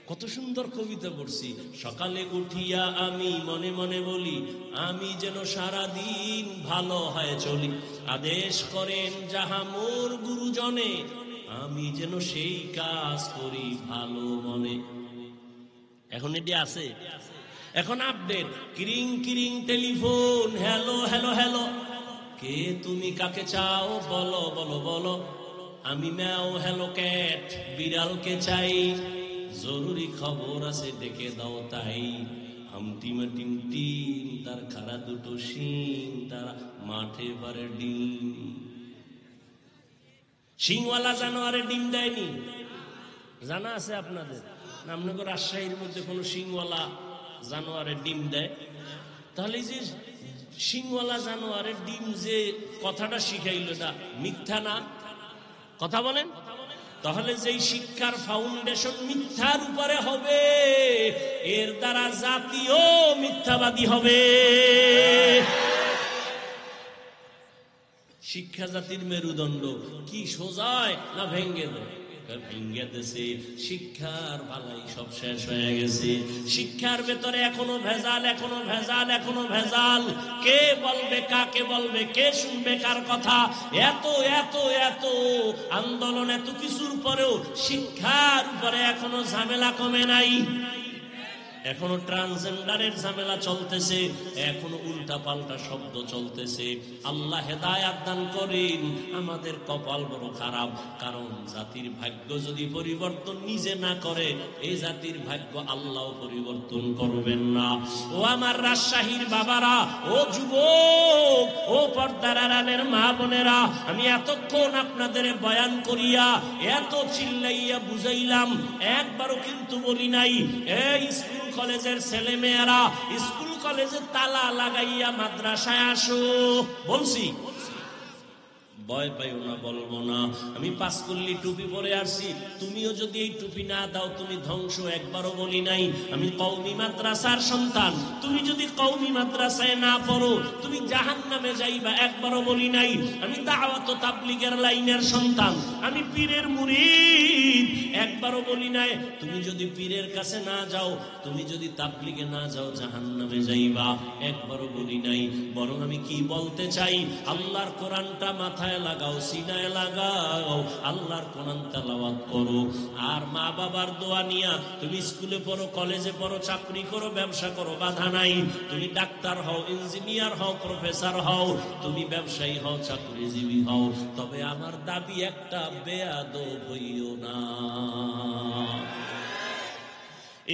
কত সুন্দর কবিতা পড়ছি। সকালে উঠিয়া আমি মনে মনে বলি, আমি যেন সারা দিন ভালো হয়ে চলি। আদেশ করেন যাহা মোর গুরুজনে, আমি যেন সেই কাজ করি ভালো মনে। এখন এটি আছে, এখন আপডেট। কিরিং কিরিং টেলিফোন, হ্যালো হ্যালো হ্যালো। কে তুমি, কাকে চাও, বলো বলো বলো। আমি ম্যাও, হ্যালো ক্যাট, বিড়ালকে চাই। জরুরি খবর আছে ডেকে দাও তাই। হামটিমা টিম টিম, তার খাড়া দুটো শিং, তার মাঠে পারে ডিম। শিংওয়ালা জানোয়ারে ডিম দেয়নি, জানা আছে আপনাদের? আপনাদের রাজশাহীর মধ্যে কোনো সিংওয়ালা জানোয়ারের ডিম দেয়? তাহলে যে সিংওয়ালা জানোয়ারের ডিম যে কথাটা শিখাইল, এটা মিথ্যা না? কথা বলেন। তাহলে যেই শিক্ষার ফাউন্ডেশন মিথ্যার উপরে হবে, এর দ্বারা জাতীয় মিথ্যাবাদী হবে। শিক্ষা জাতির মেরুদণ্ড। কি সোজায় না ভেঙ্গে দেয়? ভেঙ্গে দেশে শিক্ষার বালাই সব শেষ হয়ে গেছে। শিক্ষার ভেতরে এখনো ভেজাল, এখনো ভেজাল, এখনো ভেজাল। কে বলবে, কাকে বলবে, কে শুনবে কার কথা? এত এত এত আন্দোলন, এত কিছুর পরেও শিক্ষার উপরে এখনো ঝামেলা কমে নাই। এখনো ট্রান্সজেন্ডারের ঝামেলা চলতেছে, এখনো উল্টা পাল্টা শব্দ চলতেছে। আল্লাহ হেদায়াত দান করেন। আমাদের কপাল বড় খারাপ, কারণ জাতির ভাগ্য যদি পরিবর্তন নিজে না করে, এই জাতির ভাগ্য আল্লাহ পরিবর্তন করবেন না। ও আমার রাজশাহীর বাবারা, ও যুবক, ও পর্দার আড়ালের মা বোনেরা, আমি এতক্ষণ আপনাদের বয়ান করিয়া এত চিল্লাইয়া বুঝাইলাম, একবারও কিন্তু বলি নাই এই স্কুল কলেজের ছেলে মেয়েরা স্কুল কলেজে তালা লাগাইয়া মাদ্রাসায় আসো। বলছি? ভয় পাইও না, বলবো না। আমি পাঁচকুল্লি টুপি পরে আসছি, তুমিও যদি এই টুপি না দাও তুমি ধ্বংস, একবারও বলি নাই। আমি কওমি মাদ্রাসার সন্তান, তুমি যদি কওমি মাদ্রাসায় না পড়ো তুমি জাহান্নামে যাইবা, একবারও বলি নাই। আমি দাওয়াত ও তাবলীগের লাইনের সন্তান, আমি পীরের মুরিদ, একবারও বলি নাই তুমি যদি পীরের কাছে না যাও, তুমি যদি তাবলীগে না যাও জাহান্নামে যাইবা, একবারও বলি নাই। বরং আমি কি বলতে চাই, আল্লাহর কোরআনটা মাথায় লাগাও, সিনায় লাগাও, আল্লাহর কোরআন তেলাওয়াত করো। আর মা বাবার দোয়া নিয়া তুমি স্কুলে পড়ো, কলেজে পড়ো, চাকরি করো, ব্যবসা করো, বাধা নাই। তুমি ডাক্তার হও, ইঞ্জিনিয়ার হও, প্রফেসর হও, তুমি ব্যবসায়ী হও, চাকরিজীবী হও, তবে আমার দাবি একটা, বেয়াদব হইও না।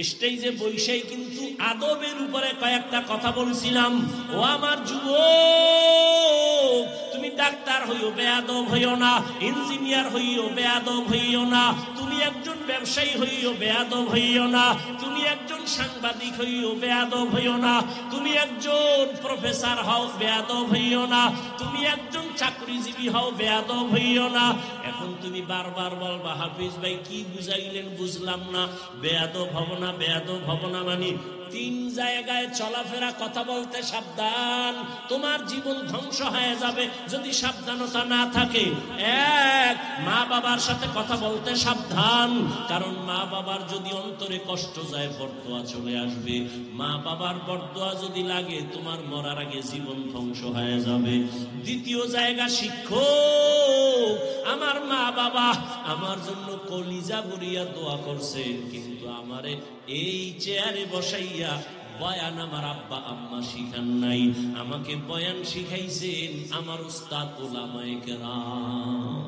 স্টেজে বৈশাই কিন্তু আদবের উপরে কয়েকটা কথা বলছিলাম। ও আমার যুবক, তুমি ডাক্তার হইও, বেয়াদব হইও না। ইঞ্জিনিয়ার হইও, বেয়াদব হইও না। তুমি একজন ব্যবসায়ী হইও, বেয়াদব হইও না। তুমি একজন সাংবাদিক হইও, বেয়াদব হইও না। তুমি একজন প্রফেসর হও, বেয়াদব হইও না। তুমি একজন চাকরিজীবী হও, বেয়াদব হইও না। এখন তুমি বারবার বলবা, হাফিজ ভাই কি বুঝাইলেন, বুঝলাম না। বেয়াদব হব না, বেয়াদব হব না মানে তিন জায়গায় চলাফেরা, কথা বলতে সাবধান। তোমার জীবন ধ্বংস হয়ে যাবে যদি সাবধানতা না থাকে। এক, মা বাবার সাথে কথা বলতে সাবধান, কারণ মা বাবার যদি অন্তরে কষ্ট যায় বরদোয়া চলে আসবে। মা বাবার বরদোয়া যদি লাগে তোমার মরার আগে জীবন ধ্বংস হয়ে যাবে। দ্বিতীয় জায়গা, শিক্ষক। আমার মা বাবা আমার জন্য কলিজা ভরিয়া দোয়া করছে, কিন্তু আমারে এই চেয়ারে বসাইয়া বয়ান আমার আব্বা আম্মা শিখান নাই। আমাকে বয়ান শিখাইছেন আমার উস্তাদ উলামায়ে কেরাম।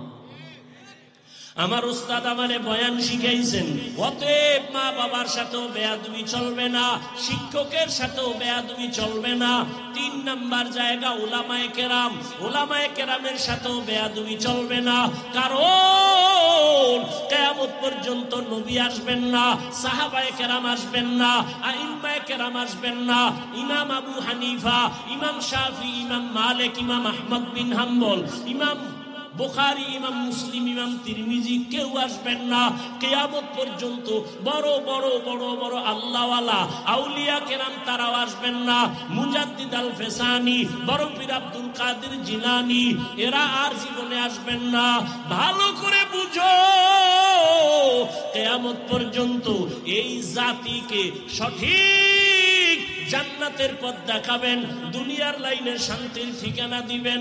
আমার উস্তাদ আমারে বয়ান শিখাইছেন। অতএব মা বাবার সাথেও বেয়াদবি চলবে না, শিক্ষকের সাথেও বেয়াদবি চলবে না। তিন নাম্বার জায়গা, উলামায়ে কেরাম। উলামায়ে কেরামের সাথেও বেয়াদবি চলবে না, কারণ কিয়ামত পর্যন্ত নবী আসবেন না, সাহাবায়ে কেরাম আসবেন না, আইম্মায়ে কেরাম আসবেন না। ইমাম আবু হানিফা, ইমাম শাফি, ইমাম মালিক, ইমাম আহমদ বিন হাম্বল, ইমাম বুখারী, ইমাম মুসলিম, ইমাম তিরমিজি কেউ আসবেন না কিয়ামত পর্যন্ত। বড় বড় বড় বড় আল্লাহওয়ালা আউলিয়া কেরাম তারাও আসবেন না। মুজাদ্দিদ আল ফেসানি, বড় পীর আব্দুল কাদের জিলানী, এরা আর জীবনে আসবেন না। ভালো করে বুঝো, কিয়ামত পর্যন্ত এই জাতিকে সঠিক জান্নাতের পথ দেখাবেন, দুনিয়ার লাইনে শান্তির ঠিকানা দিবেন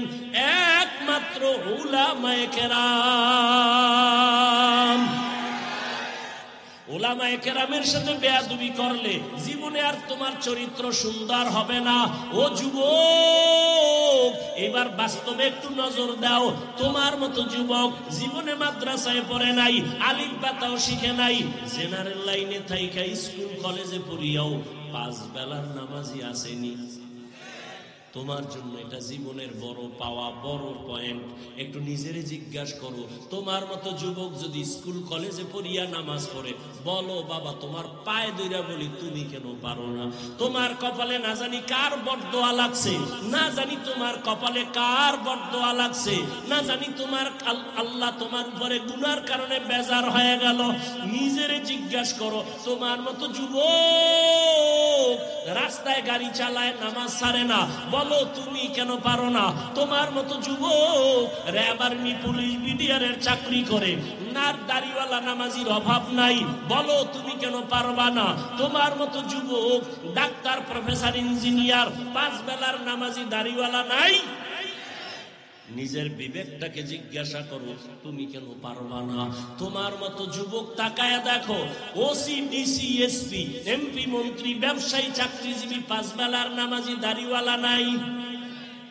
একমাত্র উলামায়ে কেরাম। উলামায়ে কেরামের সাথে বেয়াদবি করলে জীবনে আর তোমার চরিত্র সুন্দর হবে না। ও যুবক, এবার বাস্তবে একটু নজর দাও। তোমার মতো যুবক জীবনে মাদ্রাসায় পড়ে নাই, আলিফ বাতাও শিখে নাই, জেনারেল লাইনে থাইকা স্কুল কলেজে পড়িয়াও 5 বেলার নামাজি আসেনি। তোমার জন্য এটা জীবনের বড় পাওয়া, বড় পয়েন্ট। একটু নিজেরে জিজ্ঞাসা করো, তোমার মতো যুবক যদি স্কুল কলেজে পড়িয়া নামাজ পড়ে, বলো বাবা তোমার পায়ে ধইরা বলি তুমি কেন পারো না? তোমার কপালে না জানি কার বরদোয়া লাগছে, না জানি তোমার কপালে কার বরদোয়া লাগছে, না জানি তোমার আল্লাহ তোমার উপরে গুনার কারণে বেজার হয়ে গেল। নিজেরে জিজ্ঞাসা করো, তোমার মতো যুবক রাস্তায় গাড়ি চালায় নামাজ ছাড়ে না, বলো তুমি কেন পারো না? তোমার মতো যুবক র্যাব আর্মি পুলিশ বিডিআরের চাকরি করে, নার দাড়িওয়ালা নামাজির অভাব নাই, বলো তুমি কেন পারবা না? তোমার মতো যুবক ডাক্তার, প্রফেসর, ইঞ্জিনিয়ার, 5 বেলার নামাজি দাড়িওয়ালা নাই? নিজের বিবেকটাকে জিজ্ঞাসা করো, তুমি কেন পারবা না? তোমার মতো যুবক তাকায় দেখো, ওসি, ডিসি, এসপি, এমপি, মন্ত্রী, ব্যবসায়ী, চাকরিজীবী, 5 বেলার নামাজি দাড়িওয়ালা নাই?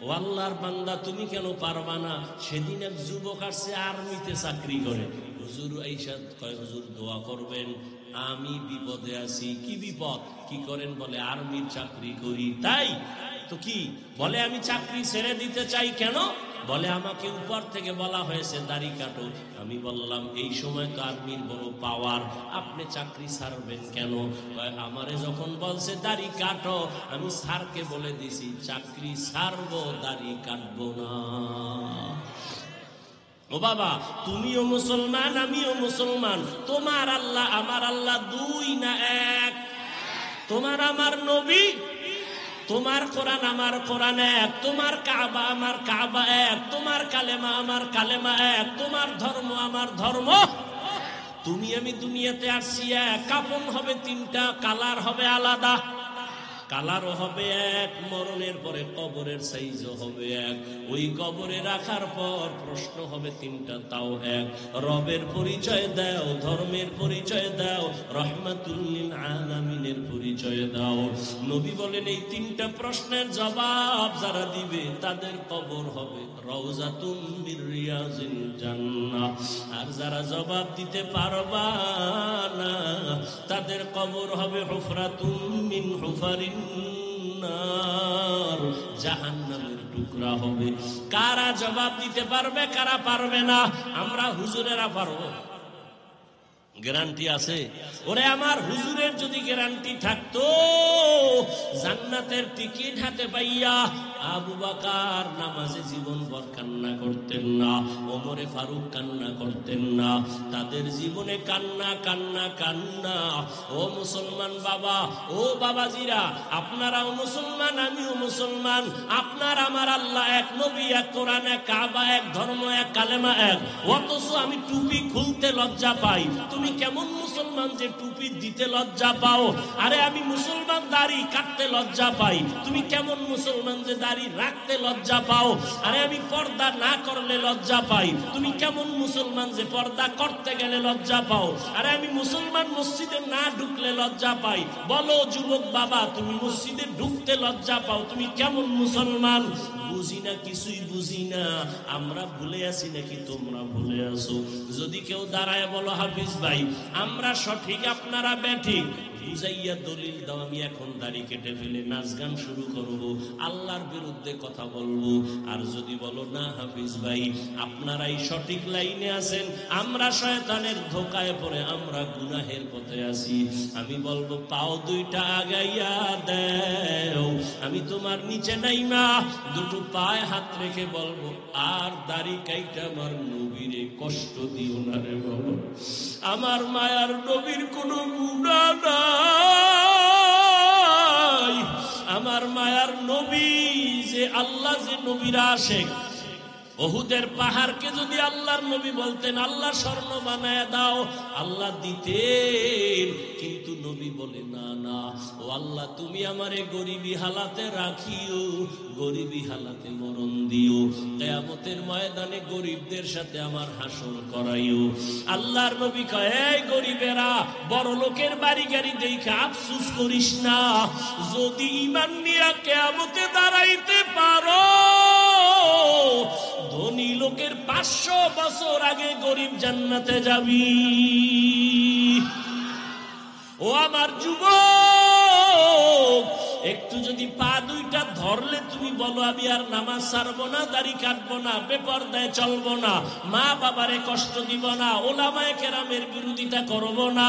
ও আল্লাহর বান্দা তুমি কেন পারবা না? সেদিন এক যুবক আসছে আর্মিতে চাকরি করে, হুজুর আইসা কয় হুজুর দোয়া করবেন, আমি বিপদে আছি। কি বিপদ? কি করেন? বলে আর্মির চাকরি করি। তাই তো কি বলে? আমি চাকরি ছেড়ে দিতে চাই। কেন? বলে আমাকে উপর থেকে বলা হয়েছে দাড়ি কাটো। আমি বললাম এই সময় তো আর্মির বড় পাওয়ার, আপনি চাকরি ছাড়বেন কেন? আমারে যখন বলছে দাড়ি কাটো, আমি স্যারকে বলে দিছি চাকরি ছাড়বো, দাড়ি কাটবো না। ও বাবা, তুমিও মুসলমান, আমিও মুসলমান। তোমার আল্লাহ আমার আল্লাহ 2 না 1? তোমার আমার নবী, তোমার কোরআন আমার কোরআন এক, তোমার কাবা আমার কাবা এক, তোমার কালেমা আমার কালেমা এক, তোমার ধর্ম আমার ধর্ম। তুমি আমি দুনিয়াতে আসছি এক, কাফন হবে 3টা, কালার হবে আলাদা। কালারও হবে এক, মরণের পরে কবরের সাইজও হবে এক, ওই কবরে রাখার পর প্রশ্ন হবে 3টা, তাও এক। রবের পরিচয় দাও, ধর্মের পরিচয় দাও, রহমাতুল লিল আলামিনের পরিচয় দাও। নবী বলেন এই 3টা প্রশ্নের জবাব যারা দিবে তাদের কবর হবে রওজাতুম মির রিয়াজিল জান্নাহ। আর যারা জবাব দিতে পারবা না তাদের কবর হবে হুফরাতুম মিন হুফারিন নার, জাহান্নামের টুকরা হবে। কারা জবাব দিতে পারবে, কারা পারবে না? আমরা হুজুরেরা পারবো, গ্যারান্টি আছে? ওরে আমার হুজুরের যদি গ্যারান্টি থাকতো, জান্নাতের টিকিট হাতে পাইয়া আবু বকর নামাজে জীবনভর কান্না করতেন না, ওমরে ফারুক কান্না করতেন না, তাদের জীবনে কান্না কান্না কান্না। ও মুসলমান বাবা, ও বাবাজিরা, আপনারাও মুসলমান, আমিও মুসলমান। আপনার আমার আল্লাহ এক, নবী এক, কোরআন এক, কাবা এক, ধর্ম এক, কালেমা এক। অথচ আমি টুপি খুলতে লজ্জা পাই। তুমি কেমন মুসলমান যে টুপি দিতে লজ্জা পাও? আরে আমি মুসলমান, দাড়ি কাটতে লজ্জা পাই। তুমি কেমন মুসলমান যে দাড়ি রাখতে লজ্জা পাও? আরে আমি পর্দা না করলে লজ্জা পাই। তুমি কেমন মুসলমান যে পর্দা করতে গেলে লজ্জা পাও? আরে আমি মুসলমান, মসজিদে না ঢুকলে লজ্জা পাই। বলো যুবক বাবা, তুমি মসজিদে ঢুকতে লজ্জা পাও, তুমি কেমন মুসলমান? বুঝি না, কিছুই বুঝি না। আমরা ভুলে আছি নাকি তোমরা ভুলে আছো? যদি কেউ দাঁড়ায় বলো হাফিজ ভাই আমরা সঠিক আপনারা ব্যাঠিক, বুঝাইয়া দলিল দাও, আমি এখন দাড়ি কেটে ফেলে নাচ গান শুরু করব, আল্লাহর বিরুদ্ধে কথা বলবো। আর যদি বলো না হাফিজ ভাই আপনারাই সঠিক লাইনে আছেন, আমরা শয়তানের ধোকায় পড়ে আমরা গুনাহের পথে আছি, আমি বলবো পাও 2টা আগাইয়া দেও। আমি তোমার নিচে নাইমা 2টো পায়ে হাত রেখে বলবো, আর দাড়ি কাইটা আমার নবীরে কষ্ট দিও না রে বাবা। আমার মায়ার নবীর কোনো গুনাহ নাই। আমার মায়ার নবী যে আল্লাহ, যে নবীর আশিক, ওহুদের পাহাড়কে যদি আল্লাহর নবী বলতেন আল্লাহ স্বর্ণ বানায় দাও, আল্লাহ দিতেন। কিন্তু নবী বলে না না, ও আল্লাহ তুমি আমারে গরিবী হালাতে রাখিও, গরিবী হালাতে মরণ দিও, কিয়ামতের ময়দানে গরিবদের সাথে আমার হাসর করাইও। আল্লাহর নবী কয়, এই গরিবেরা বড় লোকের বাড়ি গাড়ি দেখে আফসোস করিস না, যদি ঈমান নিয়ে কিয়ামতে দাঁড়াইতে পারো, ধনী লোকের 500 বছর আগে গরিব জান্নাতে যাবি। ও আমার যুবক, একটু যদি পা দুইটা ধরলে তুমি বলো আমি আর নামাজ ছাড়বো না, দাড়ি কাটবো না, বেপরদায় চলবো না, মা বাবারে কষ্ট দিব না, ওলামায়ে কেরামের বিরোধিতা করব না,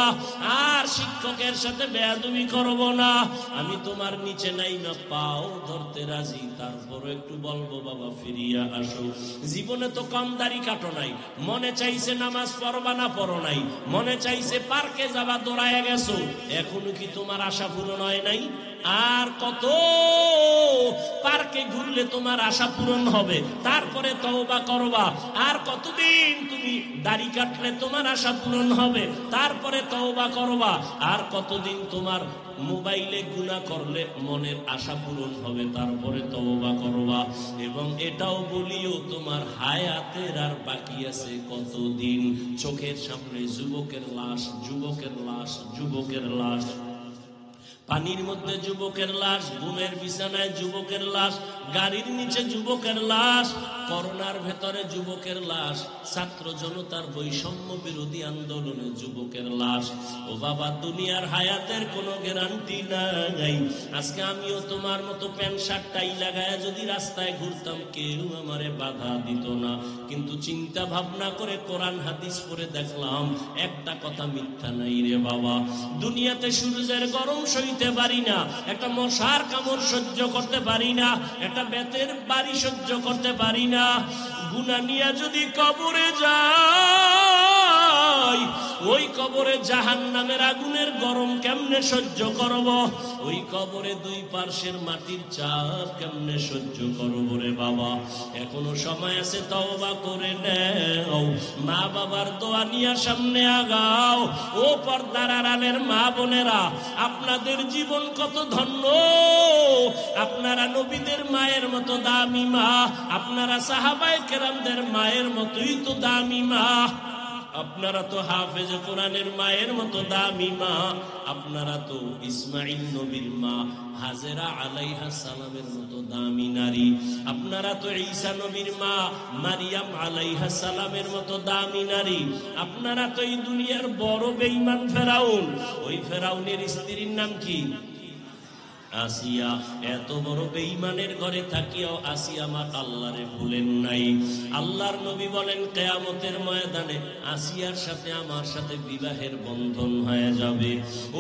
আর শিক্ষকের সাথে বেয়াদবি করব না, আমি তোমার নিচে নাই না পাও ধরতে রাজি, তারপরও একটু বলবো বাবা ফিরিয়া আসো। জীবনে তো কম দাড়ি কাটো নাই, মনে চাইছে নামাজ পড়বা না পড়ো নাই, মনে চাইছে পার্কে যাবা দৌড়ায় গেছো, এখনো কি তোমার আশা পূরণ হয় নাই? আর কত পার্কে ঘুরলে তোমার আশা পূরণ হবে, তারপরে তওবা করবা। আর কতদিন তুমি দাড়ি কাটলে তোমার আশা পূরণ হবে, তারপরে তওবা করবা। আর কতদিন তোমার মোবাইলে গুনাহ করলে মনের আশা পূরণ হবে, তারপরে তওবা করবা। এবং এটাও বলিও তোমার হায়াতের আর বাকি আছে কতদিন। চোখের সামনে যুবকের লাশ, যুবকের লাশ, যুবকের লাশ, পানির মধ্যে যুবকের লাশ, ঘুমের বিছানায় যুবকের লাশ, গাড়ির নিচে যুবকের লাশ, করোনার ভেতরে যুবকের লাশ, ছাত্র জনতার বৈষম্য বিরোধী আন্দোলনে যুবকের লাশ। ও বাবা, দুনিয়ার হায়াতের কোনো গ্যারান্টি নাই। আজকে আমিও তোমার মতো প্যান্ট শার্ট টাই লাগায় যদি রাস্তায় ঘুরতাম, কেউ আমারে বাধা দিত না। কিন্তু চিন্তা ভাবনা করে কোরআন হাদিস পড়ে দেখলাম একটা কথা মিথ্যা নাই রে বাবা। দুনিয়াতে সূর্যের গরম সইতে পারি না, একটা মশার কামড় সহ্য করতে পারি না, একটা বেতের বাড়ি সহ্য করতে পারি না। গুনাহ নিয়ে যদি কবরে যাই, ওই কবরে জাহান্নামের আগুনের গরম কেমনে সহ্য করব? ওই কবরে দুই পার্শ্বের মাটির চাপ কেমনে সহ্য করব রে বাবা? এখনো সময় আছে, তওবা করে নাও, মা বাবার দোয়া নিয়ে সামনে আগাও। ও পর্দার আড়ালের মা বোনেরা, আপনাদের জীবন কত ধন্য। আপনারা নবীদের মায়ের মতো দামি মা, আপনারা সাহাবায়ে কেরামদের মায়ের মতোই তো দামি মা, আপনারা তো হাফেজে কোরআনের মায়ের মতো দামি মা, আপনারা তো ইসমাইল নবীর মা হাজেরা আলাইহিস সালামের মতো দামি নারী, আপনারা তো ঈসা নবীর মা মারিয়াম আলাইহিস সালামের মতো দামি নারী, আপনারা তো এই দুনিয়ার বড় বেঈমান ফেরাউন, ওই ফেরাউনের স্ত্রীর নাম কি? আসিয়া। এত বড় বেঈমানের ঘরে থাকিও আসিয়া আমার আল্লাহরে ভুলেন নাই। আল্লাহর নবী বলেন কিয়ামতের ময়দানে আসিয়ার সাথে আমার সাথে বিবাহের বন্ধন হয়ে যাবে।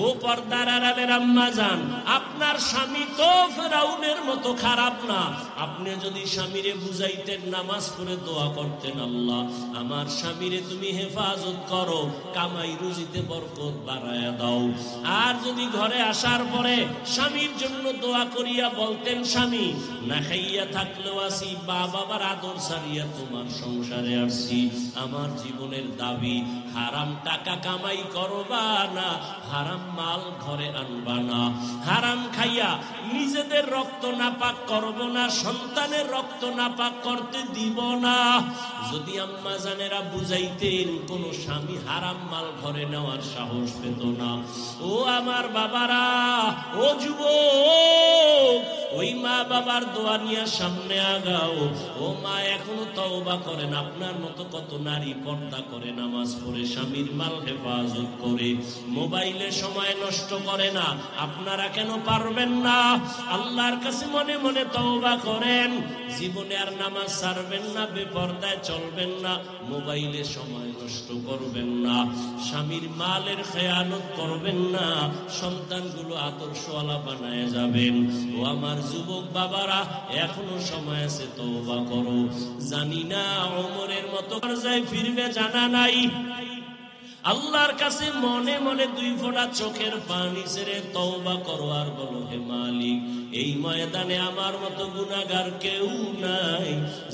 ও পর্দার আড়ালের আম্মা জান, আপনার স্বামী তো ফেরাউনের মতো খারাপ না। আপনি যদি স্বামীরে বুঝাইতেন, নামাজ পড়ে দোয়া করতেন, আল্লাহ আমার স্বামীরে তুমি হেফাজত করো, কামাই রুজিতে বরকত বাড়ায়া দাও। আর যদি ঘরে আসার পরে স্বামীর জন্য দোয়া করিয়া বলতেন, স্বামী না খাইয়া থাকলেও আসি, বাবার আদর সারিয়া তোমার সংসারে আসছি, আমার জীবনের দাবি হারাম টাকা কামাই করবা না, হারাম মাল ঘরে আনবা না, হারাম খাইয়া নিজেদের রক্ত নাপাক করব না, সন্তানের রক্ত নাপাক করতে দিব না। যদি আম্মা জানেরা বুঝাইতেন, কোন স্বামী হারাম মাল ঘরে নেওয়ার সাহস পেত না। ও আমার বাবারা, ও যুবক, ওই মা বাবার দোয়া নিয়ে সামনে আগাও। ও মা, এখনো তওবা করেন। আপনার মতো কত নারী পর্দা করে, নামাজ পড়ে, স্বামীর মাল হেফাজত করে, মোবাইলে সময় নষ্ট করে না। আপনারা কেন পারবেন না? আল্লাহর কাছে মনে মনে তওবা করেন, জীবনে আর নামাজ ছাড়বেন না, বেপরদায় চলবেন না, মোবাইলে সময় নষ্ট করবেন না, স্বামীর মালের খেয়ানত করবেন না, সন্তানগুলো আদর্শওয়ালা বানায় যাবেন। ও আমার যুবক বাবারা, এখনো সময় আছে, তওবা করো। জানি না ওমরের মতো পর্যায়ে ফিরবে, জানা নাই। আল্লাহর কাছে মনে মনে দুই ফোঁটা চোখের পানি ছেড়ে তওবা করো আর বলো, হে মালিক, এই ময়দানে আমার মতো গুনাহগার কেউ নাই।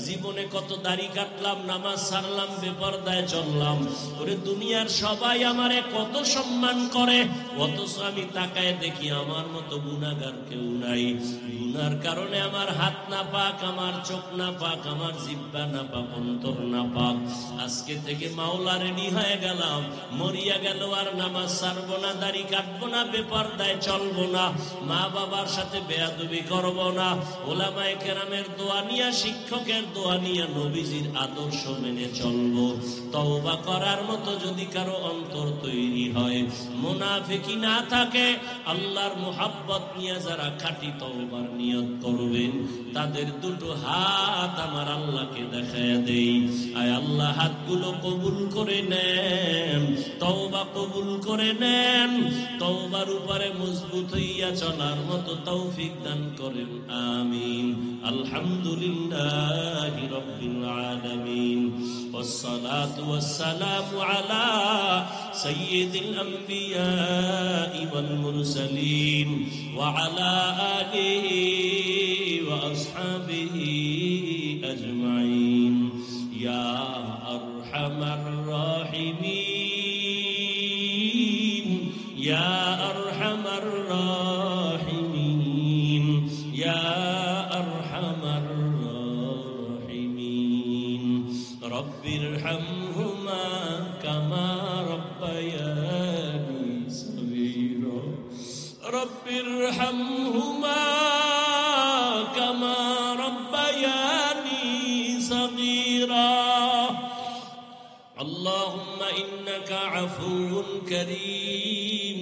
জীবনে কত দাড়ি কাটলাম, নামাজ ছাড়লাম, বেপরদায় চললাম, ওরে দুনিয়ার সবাই আমারে কত সম্মান করে, অথচ আমি তাকায় দেখি আমার মতো গুনাহগার কেউ নাই। গুনার কারণে আমার হাত না পাক, আমার চোখ না পাক, আমার জিহ্বা না পাক, অন্তর না পাক। আজকে থেকে মাওলা রেডি হয়ে গেলাম, মরিয়া গেল আর নামাজ ছাড়বো না, দাড়ি কাটবো না, বেপরদায় চলবো না, মা বাবার সাথে বেয়াদবি করব না, ওলামায়ে কেরামের দোয়া নিয়া, শিক্ষকের দোয়া নিয়া, নবীজির আদর্শ মেনে চলবো। তওবা করার মতো যদি কারো অন্তর তৈরি হয়, মুনাফিকি না থাকে, আল্লাহর মুহাব্বত নিয়ে যারা খাঁটি তওবার নিয়ত করবেন, তাদের দুটো হাত আমার আল্লাহকে দেখায় দেই। আয় আল্লাহ, হাতগুলো কবুল করে নেন, তওবা কবুল করে নেন, তওবার উপরে মজবুত হইয়া চলার মতো তৌফিক দান করেন, আমিন। আলহামদুলিল্লাহি রাব্বিল আলামিন, ওয়াসসালাতু ওয়াসসালামু আলা সাইয়্যিদিল আমবিয়া ওয়াল মুরসালিন ওয়া আলা আলিহি ওয়া আসহাবিহি আজমাইন। ইয়া আরহামার রাহিমিন, ইয়া আরহামার রাহিমিন, ইয়া আরহামার রাহিমিন। রব্বিরহামহুমা কামা রব্বায়ানি সগীরা, রব্বিরহামহুমা কামা রব্বায়ানি সগীরা। اللهم إنك عفو كريم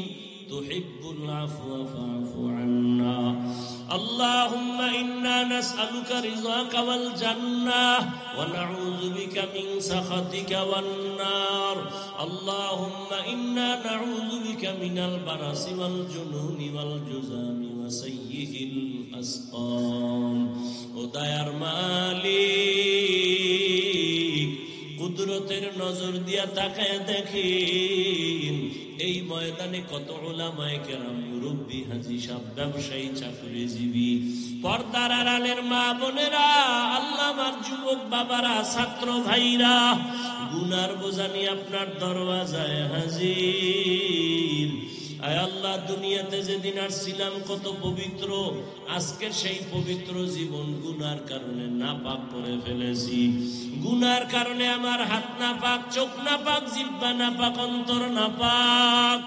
تحب العفو فاعف عنا. اللهم إنا نسألك رضاك والجنة ونعوذ بك من سخطك والنار. اللهم إنا نعوذ بك من البرص والجنون والجذام وسيء الأسقام. وداير মালিক, কুদরতের নজর দিয়া তাকায় দেখেন, এই ময়দানে কত উলামায়ে কেরাম, মুরব্বী, হাজী সাহেব, ব্যবসায়ী, চাকরিজীবী, পর্দার আড়ালের মা বোনেরা, আল্লাহ আমার যুবক বাবারা, ছাত্র ভাইরা, গুনার বোঝা নিয়ে আপনার দরওয়াজায় হাজির। আয় আল্লাহ, দুনিয়াতে যেদিন আসছিলাম কত পবিত্র, আজকের সেই পবিত্র জীবন গুনার কারণে নাপাক করে ফেলেছি। গুনার কারণে আমার হাত নাপাক, চোখ নাপাক, জিহ্বা নাপাক, অন্তর নাপাক।